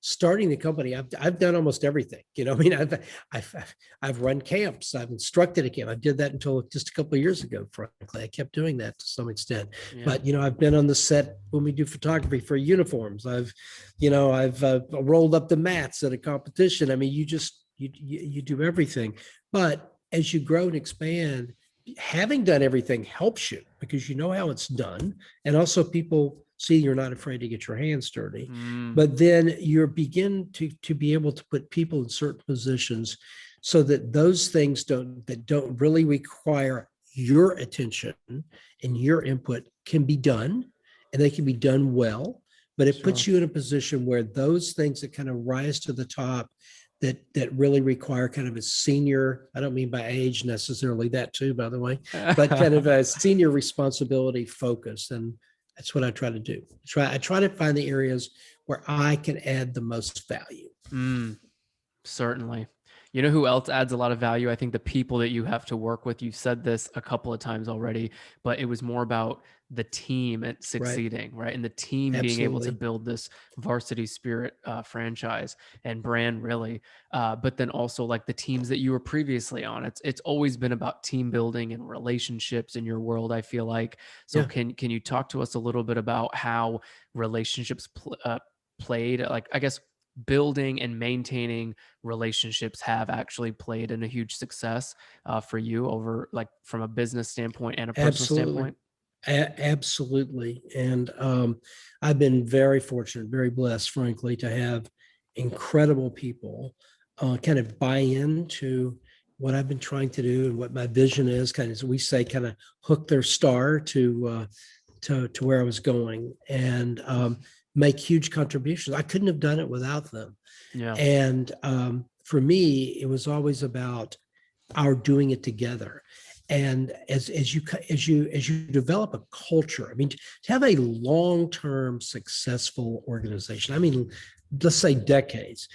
starting the company, I've done almost everything. I mean, I've run camps, I've instructed a camp. I did that until just a couple of years ago. Frankly, I kept doing that to some extent. Yeah. But I've been on the set when we do photography for uniforms. I've rolled up the mats at a competition. I mean, you do everything. But as you grow and expand, having done everything helps you because you know how it's done, and also people see you're not afraid to get your hands dirty. Mm. But then you begin to be able to put people in certain positions so that those things don't really require your attention and your input can be done, and they can be done well. But it Sure. puts you in a position where those things that kind of rise to the top, that really require kind of a senior, I don't mean by age necessarily, that too, by the way, but kind of a senior responsibility focus. And that's what I try to do. I try to find the areas where I can add the most value. Mm. Certainly. You know who else adds a lot of value? I think the people that you have to work with. You've said this a couple of times already, but it was more about the team and Right. succeeding, right? And the team being able to Absolutely. build this Varsity Spirit franchise and brand, really. But then also like the teams that you were previously on. It's always been about team building and relationships in your world, I feel like. So Yeah. can you talk to us a little bit about how relationships played, like I guess building and maintaining relationships have actually played in a huge success for you over like from a business standpoint and a personal Absolutely. standpoint? Absolutely. And I've been very fortunate, very blessed, frankly, to have incredible people kind of buy into what I've been trying to do and what my vision is. Kind of, as we say, kind of hook their star to where I was going, and make huge contributions. I couldn't have done it without them. Yeah. And for me, it was always about our doing it together. And as you develop a culture, I mean, to have a long-term successful organization, I mean, let's say decades,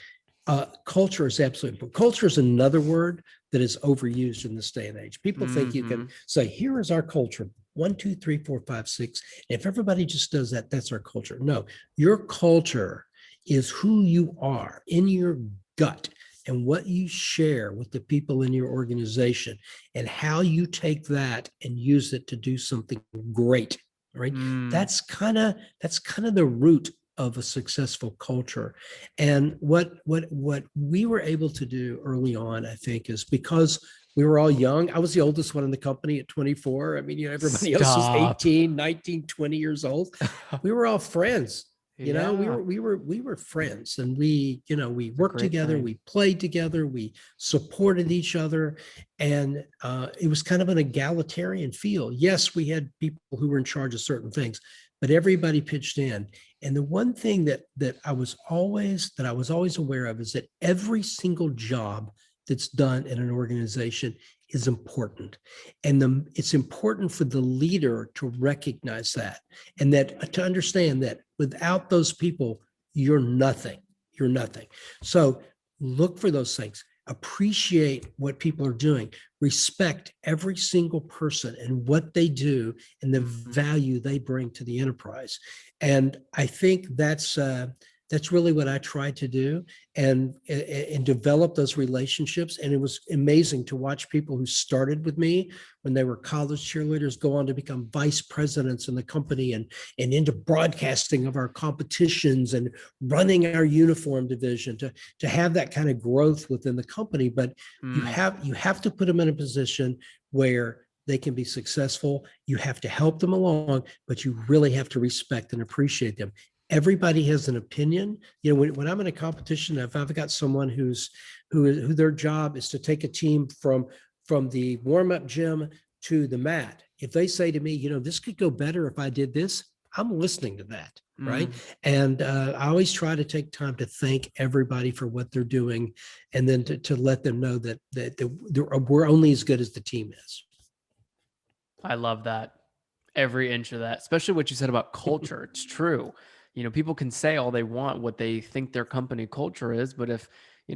culture is absolutely important. Culture is another word that is overused in this day and age. People think you can Hmm. say, here is our culture. 1, 2, 3, 4, 5, 6. If everybody just does that, that's our culture. No, your culture is who you are in your gut and what you share with the people in your organization and how you take that and use it to do something great. Right. Mm. That's kind of the root of a successful culture. And what we were able to do early on, I think, is because we were all young. I was the oldest one in the company at 24. I mean, everybody else was Stop. 18, 19, 20 years old. We were all friends. Yeah, We were friends, and we it's a worked great together, thing. we played together, we supported each other, and it was kind of an egalitarian feel. Yes, we had people who were in charge of certain things, but everybody pitched in. And the one thing that I was always aware of is that every single job that's done in an organization is important, and it's important for the leader to recognize that, and that to understand that without those people, you're nothing. You're nothing. So look for those things. Appreciate what people are doing. Respect every single person and what they do and the Mhm. value they bring to the enterprise. And I think that's really what I tried to do, and develop those relationships. And it was amazing to watch people who started with me when they were college cheerleaders go on to become vice presidents in the company, and into broadcasting of our competitions and running our uniform division, to have that kind of growth within the company. But Mm. you have to put them in a position where they can be successful. You have to help them along, but you really have to respect and appreciate them. Everybody has an opinion. When I'm in a competition, if I've got someone who their job is to take a team from the warm-up gym to the mat, if they say to me, this could go better if I did this, I'm listening to that. Right. Mm. And I always try to take time to thank everybody for what they're doing, and then to let them know that we're only as good as the team is. I love that. Every inch of that, especially what you said about culture. It's true. People can say all they want what they think their company culture is, but if,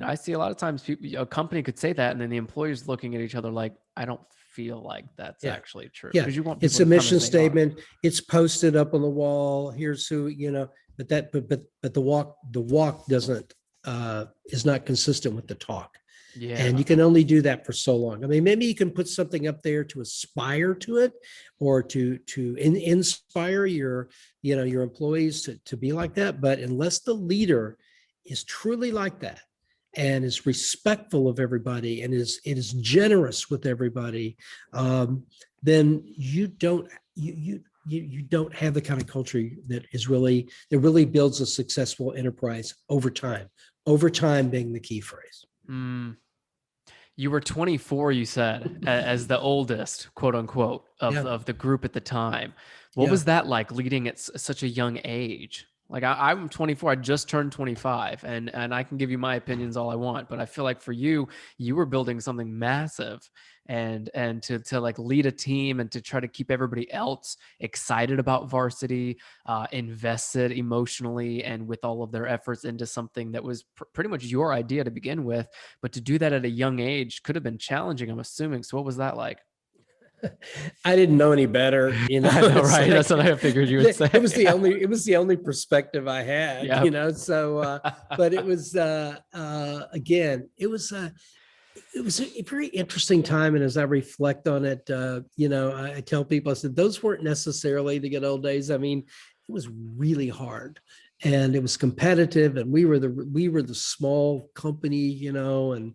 I see a lot of times a company could say that and then the employees looking at each other like, I don't feel like that's Yeah. actually true, Yeah. because you want It's people a to come as mission they are. statement. It's posted up on the wall. Here's but the walk doesn't is not consistent with the talk. And Yeah. you can only do that for so long. I mean, maybe you can put something up there to aspire to it, or to inspire your employees to be like that. But unless the leader is truly like that, and is respectful of everybody, and is generous with everybody, then you don't have the kind of culture that really builds a successful enterprise over time. Over time being the key phrase. Mm. You were 24, you said, as the oldest, quote unquote, Yeah. of the group at the time. What Yeah. was that like, leading at such a young age? Like, I'm 24, I just turned 25, and I can give you my opinions all I want, but I feel like for you, you were building something massive, and to like lead a team and to try to keep everybody else excited about varsity, invested emotionally and with all of their efforts into something that was pretty much your idea to begin with, but to do that at a young age could have been challenging, I'm assuming. So what was that like? I didn't know any better. I know, It's right? That's like what I figured you would say. it was the only perspective I had, Yep. So but it was again, it was a very interesting time. And as I reflect on it, I tell people, I said, those weren't necessarily the good old days. I mean, it was really hard, and it was competitive, and we were the small company, and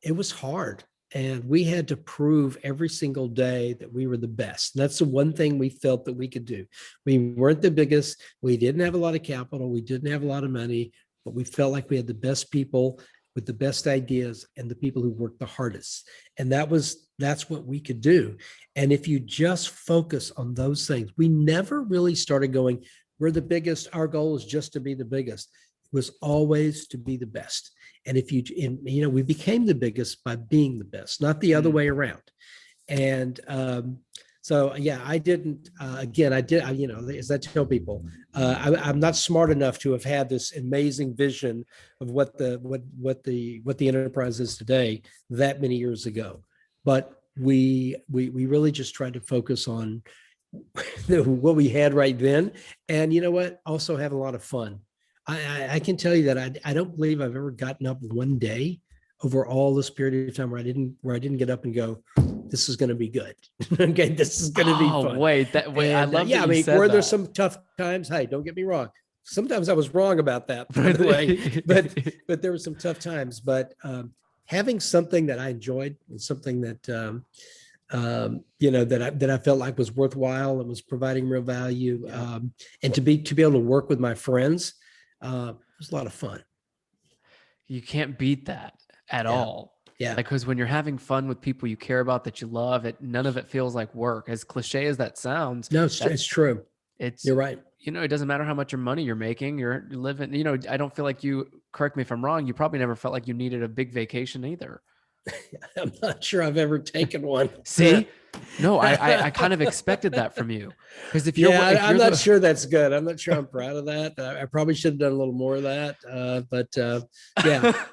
it was hard. And we had to prove every single day that we were the best. And that's the one thing we felt that we could do. We weren't the biggest. We didn't have a lot of capital. We didn't have a lot of money, but we felt like we had the best people with the best ideas and the people who worked the hardest. And that's what we could do. And if you just focus on those things, we never really started going, we're the biggest. Our goal is just to be the biggest. It was always to be the best. And we became the biggest by being the best, not the other Mm. way around. And so, yeah, I didn't. Again, I did. As I tell people, I'm not smart enough to have had this amazing vision of what the enterprise is today that many years ago. But we really just tried to focus on what we had right then, and you know what? Also have a lot of fun. I can tell you that I don't believe I've ever gotten up one day over all this period of time where I didn't get up and go, this is going to be good. Okay, this is going to be Oh, fun. wait, I And love that yeah, I you mean, said were there that. some tough times? Hey, don't get me wrong. Sometimes I was wrong about that, by the way, but there were some tough times. But having something that I enjoyed, and something that that I felt like was worthwhile and was providing real value. Yeah. And to be able to work with my friends, it was a lot of fun. You can't beat that at Yeah. all. Yeah. Like, because when you're having fun with people you care about, that you love, none of it feels like work. As cliche as that sounds, No, it's true. it's, You're right. it doesn't matter how much your money you're making, you're living, I don't feel like correct me if I'm wrong, you probably never felt like you needed a big vacation either. I'm not sure I've ever taken one. See? No, I kind of expected that from you. Because if you're, Yeah, if I'm you're not the, sure that's good. I'm not sure I'm proud of that. I probably should have done a little more of that. But yeah,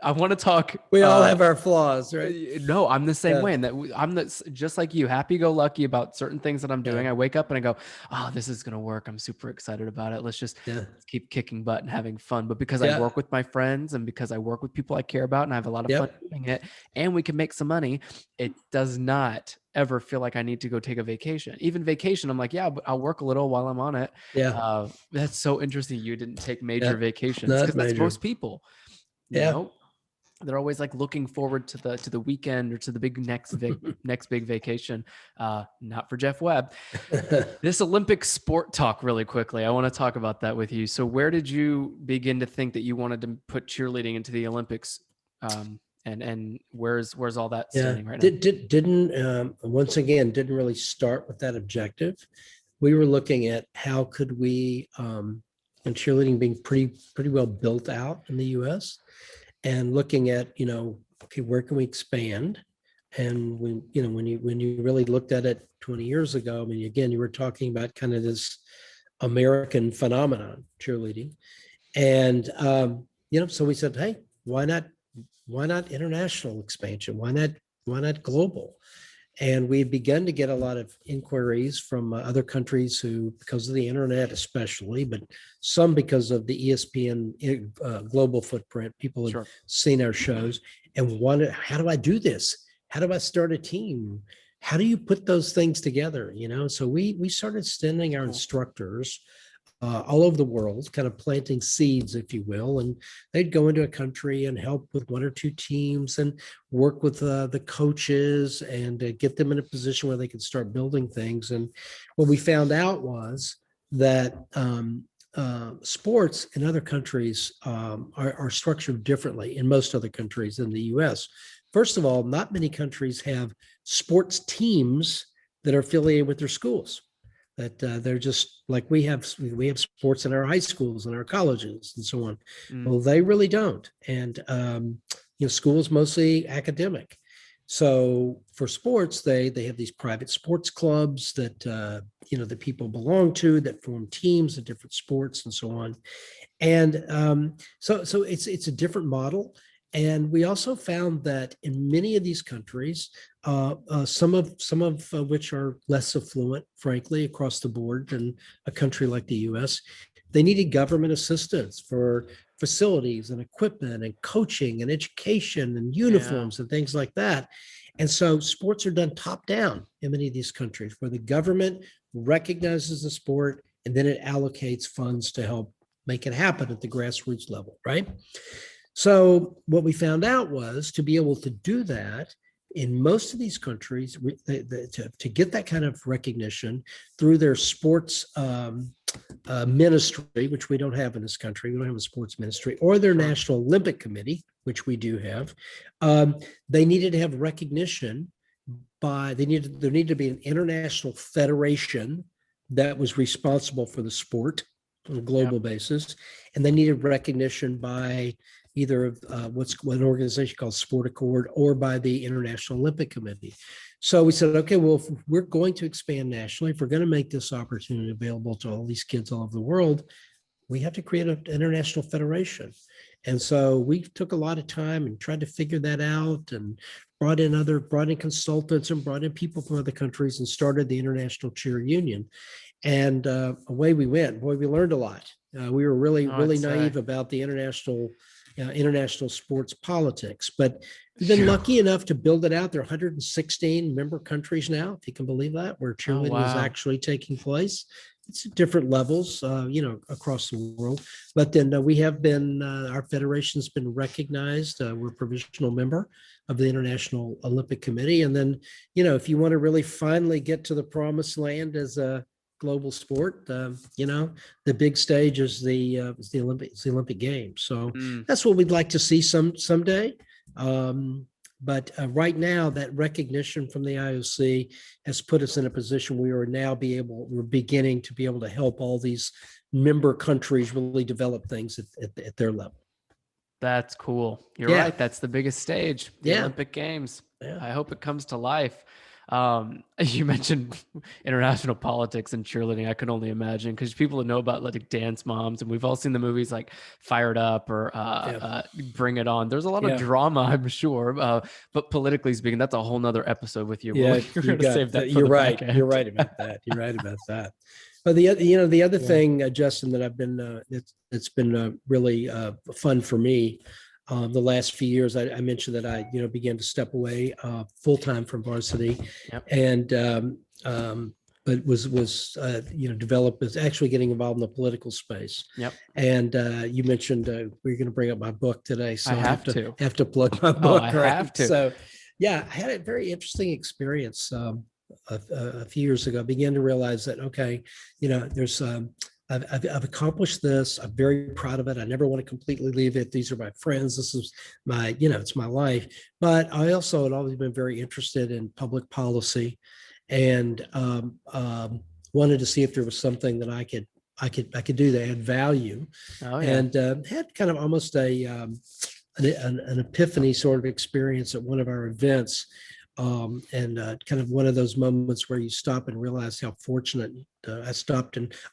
I want to talk, we all have our flaws, right? no, I'm the same Yeah. way. And I'm just like you, happy-go-lucky about certain things that I'm doing. Yeah. I wake up and I go, "Oh, this is gonna work. I'm super excited about it. Let's Yeah. keep kicking butt and having fun." But because I Yeah. work with my friends and because I work with people I care about and I have a lot of fun Yep. doing it, and we can make some money, it does not ever feel like I need to go take a vacation. Even vacation, I'm like, yeah, but I'll work a little while I'm on it. Yeah. That's so interesting. You didn't take major Yeah. vacations, because Not that's major. most people. You Yeah. know, they're always like looking forward to the weekend or to the big next big vacation. Not for Jeff Webb. This Olympic sport talk, really quickly, I want to talk about that with you. So where did you begin to think that you wanted to put cheerleading into the Olympics? And where's all that Yeah. standing right now? Didn't once again, didn't really start with that objective. We were looking at how could we, and cheerleading being pretty well built out in the US, and looking at, okay, where can we expand? And when you really looked at it 20 years ago, I mean, again, you were talking about kind of this American phenomenon, cheerleading. And, so we said, hey, why not international expansion? Why not global? And we've begun to get a lot of inquiries from other countries who, because of the internet especially, but some because of the ESPN global footprint, people have Sure. seen our shows and wanted, how do I do this? How do I start a team? How do you put those things together? So we started sending our Cool. instructors all over the world, kind of planting seeds, if you will. And they'd go into a country and help with one or two teams and work with the coaches and get them in a position where they could start building things. And what we found out was that sports in other countries are structured differently in most other countries than the US. First of all, not many countries have sports teams that are affiliated with their schools. That they're just like we have sports in our high schools and our colleges and so on. Well, they really don't. And schools mostly academic. So for sports, they have these private sports clubs that that people belong to, that form teams of different sports and so on. And so it's a different model. And we also found that in many of these countries, some of which are less affluent, frankly, across the board than a country like the U.S., they needed government assistance for facilities and equipment and coaching and education and uniforms and things like that. And so sports are done top down in many of these countries, where the government recognizes the sport and then it allocates funds to help make it happen at the grassroots level, right? So what we found out was, to be able to do that in most of these countries, to get that kind of recognition through their sports ministry, which we don't have in this country. We don't have a sports ministry, or their National Olympic Committee, which we do have. They needed to have recognition there needed to be an international federation that was responsible for the sport on a global basis. And they needed recognition by either what's an organization called Sport Accord, or by the International Olympic Committee. So we said, okay, well, if we're going to expand nationally, if we're going to make this opportunity available to all these kids all over the world, we have to create an international federation. And so we took a lot of time and tried to figure that out, and brought in consultants and brought in people from other countries and started the International Cheer Union. And away we went. Boy, we learned a lot. We were really naive about the international sports politics, but we've been lucky enough to build it out. There are 116 member countries now, if you can believe that, where cheerleading is actually taking place. it's at different levels, across the world. But then we have been, our federation's been recognized. We're a provisional member of the International Olympic Committee. And then, if you want to really finally get to the promised land as a global sport, the big stage is the Olympic Games. So Mm. that's what we'd like to see someday. But right now, that recognition from the IOC has put us in a position we're beginning to be able to help all these member countries really develop things at their level. That's cool. You're Yeah. right. That's the biggest stage, the Yeah. Olympic Games. Yeah. I hope it comes to life. You mentioned international politics and cheerleading. I can only imagine, because people know about like dance moms, and we've all seen the movies like Fired Up or Bring It On. There's a lot of drama, I'm sure, but politically speaking, that's a whole nother episode with you. Yeah, We're going to save that. You're right. You're right about that. You're right about that. But the other thing, Justin, that I've been it's been really fun for me. The last few years, I mentioned that I began to step away full time from varsity, Yep. and but was developed as actually getting involved in the political space. Yep. And you mentioned we're going to bring up my book today, so I have to plug my book. I right? have to. So yeah, I had a very interesting experience a few years ago. I began to realize that there's I've accomplished this. I'm very proud of it. I never want to completely leave it. These are my friends. This is my, it's my life. But I also had always been very interested in public policy, and wanted to see if there was something that I could do to add value. Oh, yeah. And had kind of almost an epiphany sort of experience at one of our events. And kind of one of those moments where you stop and realize how fortunate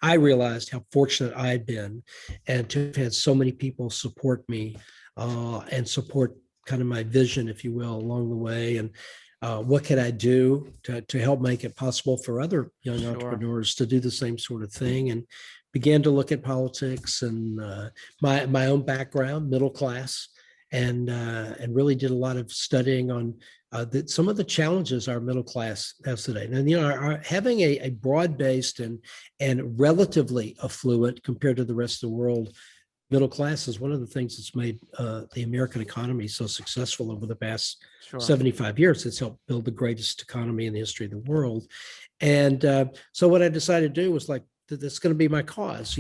I realized how fortunate I'd been, and to have had so many people support me and support kind of my vision, if you will, along the way. And what could I do to help make it possible for other young entrepreneurs to do the same sort of thing? And began to look at politics and my own background, middle class, and really did a lot of studying on some of the challenges our middle class has today. And having a broad-based and relatively affluent compared to the rest of the world middle class is one of the things that's made the American economy so successful over the past 75 years. It's helped build the greatest economy in the history of the world. And so what I decided to do was that's going to be my cause,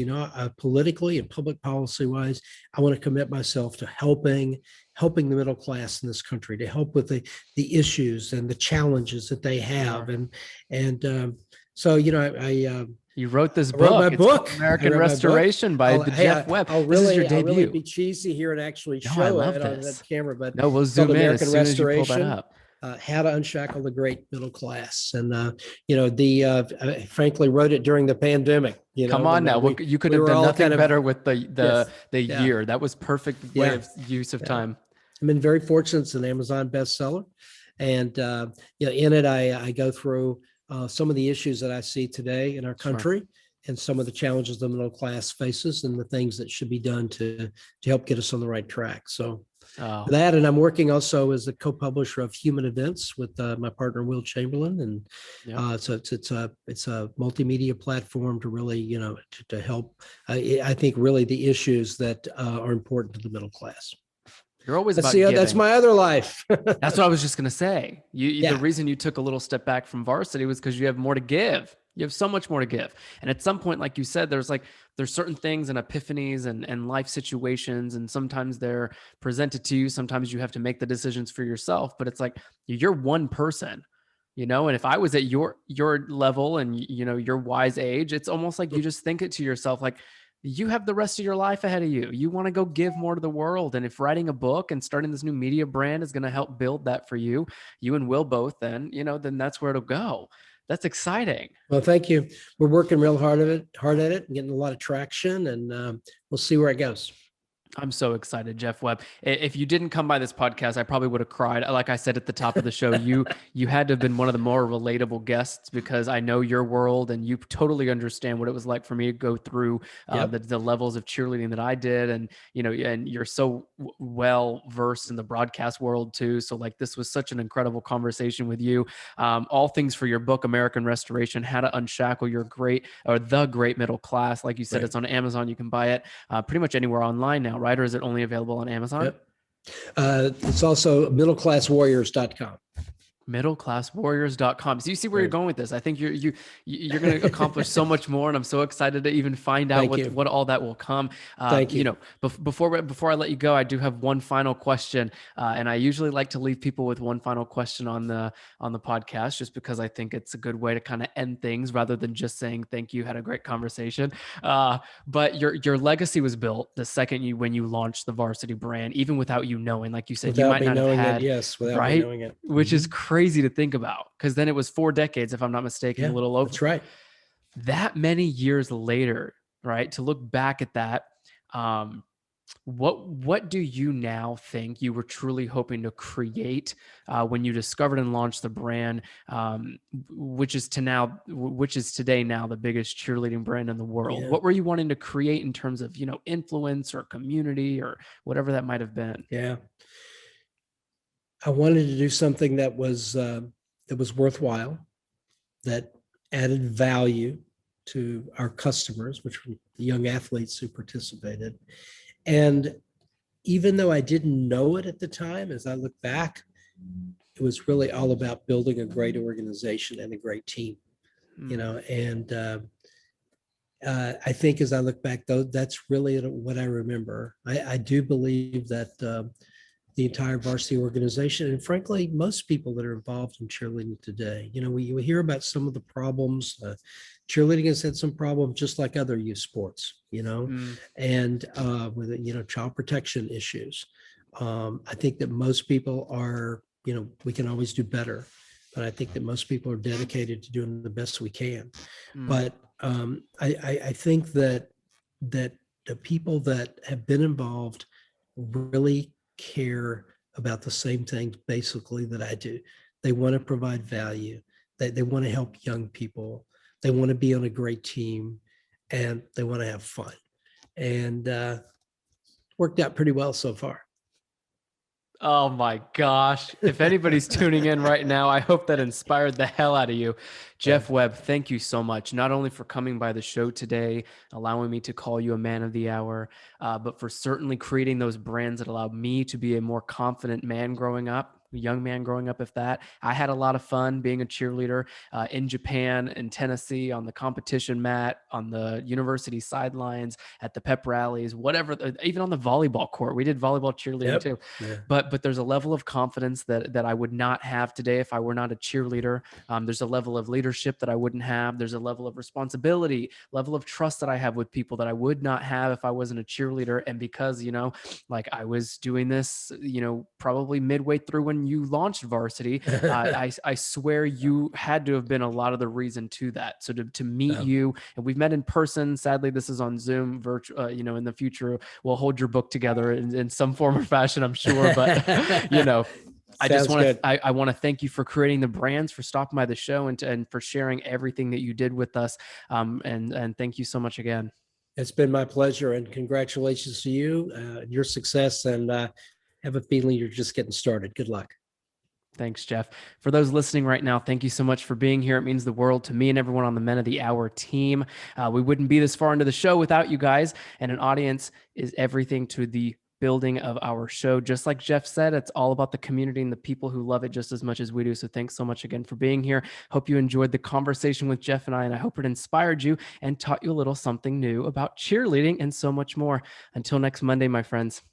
politically and public policy wise. I want to commit myself to helping the middle class in this country, to help with the issues and the challenges that they have. So, you wrote this book. I wrote my book, American Restoration by Jeff Webb. This is your debut. I'll really be cheesy here and actually show it on that camera, but no, we'll zoom in American as soon as you pull Restoration. that up. How to Unshackle the Great Middle Class. And, I frankly wrote it during the pandemic. Come on now. You could have done nothing better with the year. That was perfect way of use of time. I've been very fortunate. It's an Amazon bestseller. And, in it, I go through some of the issues that I see today in our country and some of the challenges the middle class faces and the things that should be done to help get us on the right track. So that, and I'm working also as a co-publisher of Human Events with my partner Will Chamberlain, and so it's a multimedia platform to really to help. I think really the issues that are important to the middle class. You're always that's my other life. That's what I was just gonna say. The reason you took a little step back from varsity was because you have more to give. You have so much more to give. And at some point, like you said, there's certain things and epiphanies and life situations, and sometimes they're presented to you. Sometimes you have to make the decisions for yourself, but it's like, you're one person, and if I was at your level and, your wise age, it's almost like you just think it to yourself, like, you have the rest of your life ahead of you. You want to go give more to the world. And if writing a book and starting this new media brand is going to help build that for you and Will both, then that's where it'll go. That's exciting. Well, thank you. We're working real hard at it and getting a lot of traction, and we'll see where it goes. I'm so excited, Jeff Webb. If you didn't come by this podcast, I probably would have cried. Like I said at the top of the show, you had to have been one of the more relatable guests because I know your world and you totally understand what it was like for me to go through Yep. the levels of cheerleading that I did, and and you're so well versed in the broadcast world too. So like this was such an incredible conversation with you. All things for your book, American Restoration: How to Unshackle Your Great or the Great Middle Class. Like you said, Right. it's on Amazon. You can buy it pretty much anywhere online now, right? Or is it only available on Amazon? Yep. It's also middleclasswarriors.com. Middleclasswarriors.com. So you see where you're Right. going with this. I think you're going to accomplish so much more, and I'm so excited to even find out Thank you. what all that will come. Thank you. Before I let you go, I do have one final question, and I usually like to leave people with one final question on the podcast, just because I think it's a good way to kind of end things rather than just saying thank you, had a great conversation. But your legacy was built the second when you launched the Varsity brand, even without you knowing. Like you said, you Without might me not have knowing it. had, Yes. Without me right? knowing it. Which is Mhm. crazy to think about, because then it was 4 decades, if I'm not mistaken, a Yeah, little over that's right. that many years later, right? To look back at that, um, what do you now think you were truly hoping to create when you discovered and launched the brand, which is today now the biggest cheerleading brand in the world? Yeah. What were you wanting to create in terms of influence or community or whatever that might have been? Yeah. I wanted to do something that was worthwhile, that added value to our customers, which were the young athletes who participated. And even though I didn't know it at the time, as I look back, it was really all about building a great organization and a great team, Mm, and I think as I look back, though, that's really what I remember. I do believe that the entire varsity organization, and frankly, most people that are involved in cheerleading today, we hear about some of the problems. Cheerleading has had some problems, just like other youth sports, mm, and with child protection issues. I think that most people are, we can always do better, but I think that most people are dedicated to doing the best we can. mm, But I think that the people that have been involved really care about the same things basically that I do. They want to provide value. They want to help young people. They want to be on a great team, and they want to have fun. And worked out pretty well so far. Oh my gosh. If anybody's tuning in right now, I hope that inspired the hell out of you. Yeah. Jeff Webb, thank you so much, not only for coming by the show today, allowing me to call you a man of the hour, but for certainly creating those brands that allowed me to be a more confident man growing up. A young man growing up, if that. I had a lot of fun being a cheerleader in Japan, in Tennessee, on the competition mat, on the university sidelines, at the pep rallies, whatever, even on the volleyball court. We did volleyball cheerleading Yep. too. Yeah. But there's a level of confidence that I would not have today if I were not a cheerleader. There's a level of leadership that I wouldn't have. There's a level of responsibility, level of trust that I have with people that I would not have if I wasn't a cheerleader. And because, like I was doing this, probably midway through when you launched Varsity, I swear you had to have been a lot of the reason to that. So to meet Oh, you, and we've met in person. Sadly, this is on Zoom. Virtual, in the future, we'll hold your book together in some form or fashion, I'm sure. But sounds good. I want to thank you for creating the brands, for stopping by the show, and for sharing everything that you did with us. And thank you so much again. It's been my pleasure, and congratulations to you, your success, and have a feeling you're just getting started. Good luck. Thanks, Jeff. For those listening right now, thank you so much for being here. It means the world to me and everyone on the Men of the Hour team. We wouldn't be this far into the show without you guys, and an audience is everything to the building of our show. Just like Jeff said, it's all about the community and the people who love it just as much as we do. So thanks so much again for being here. Hope you enjoyed the conversation with Jeff and I hope it inspired you and taught you a little something new about cheerleading and so much more. Until next Monday, my friends.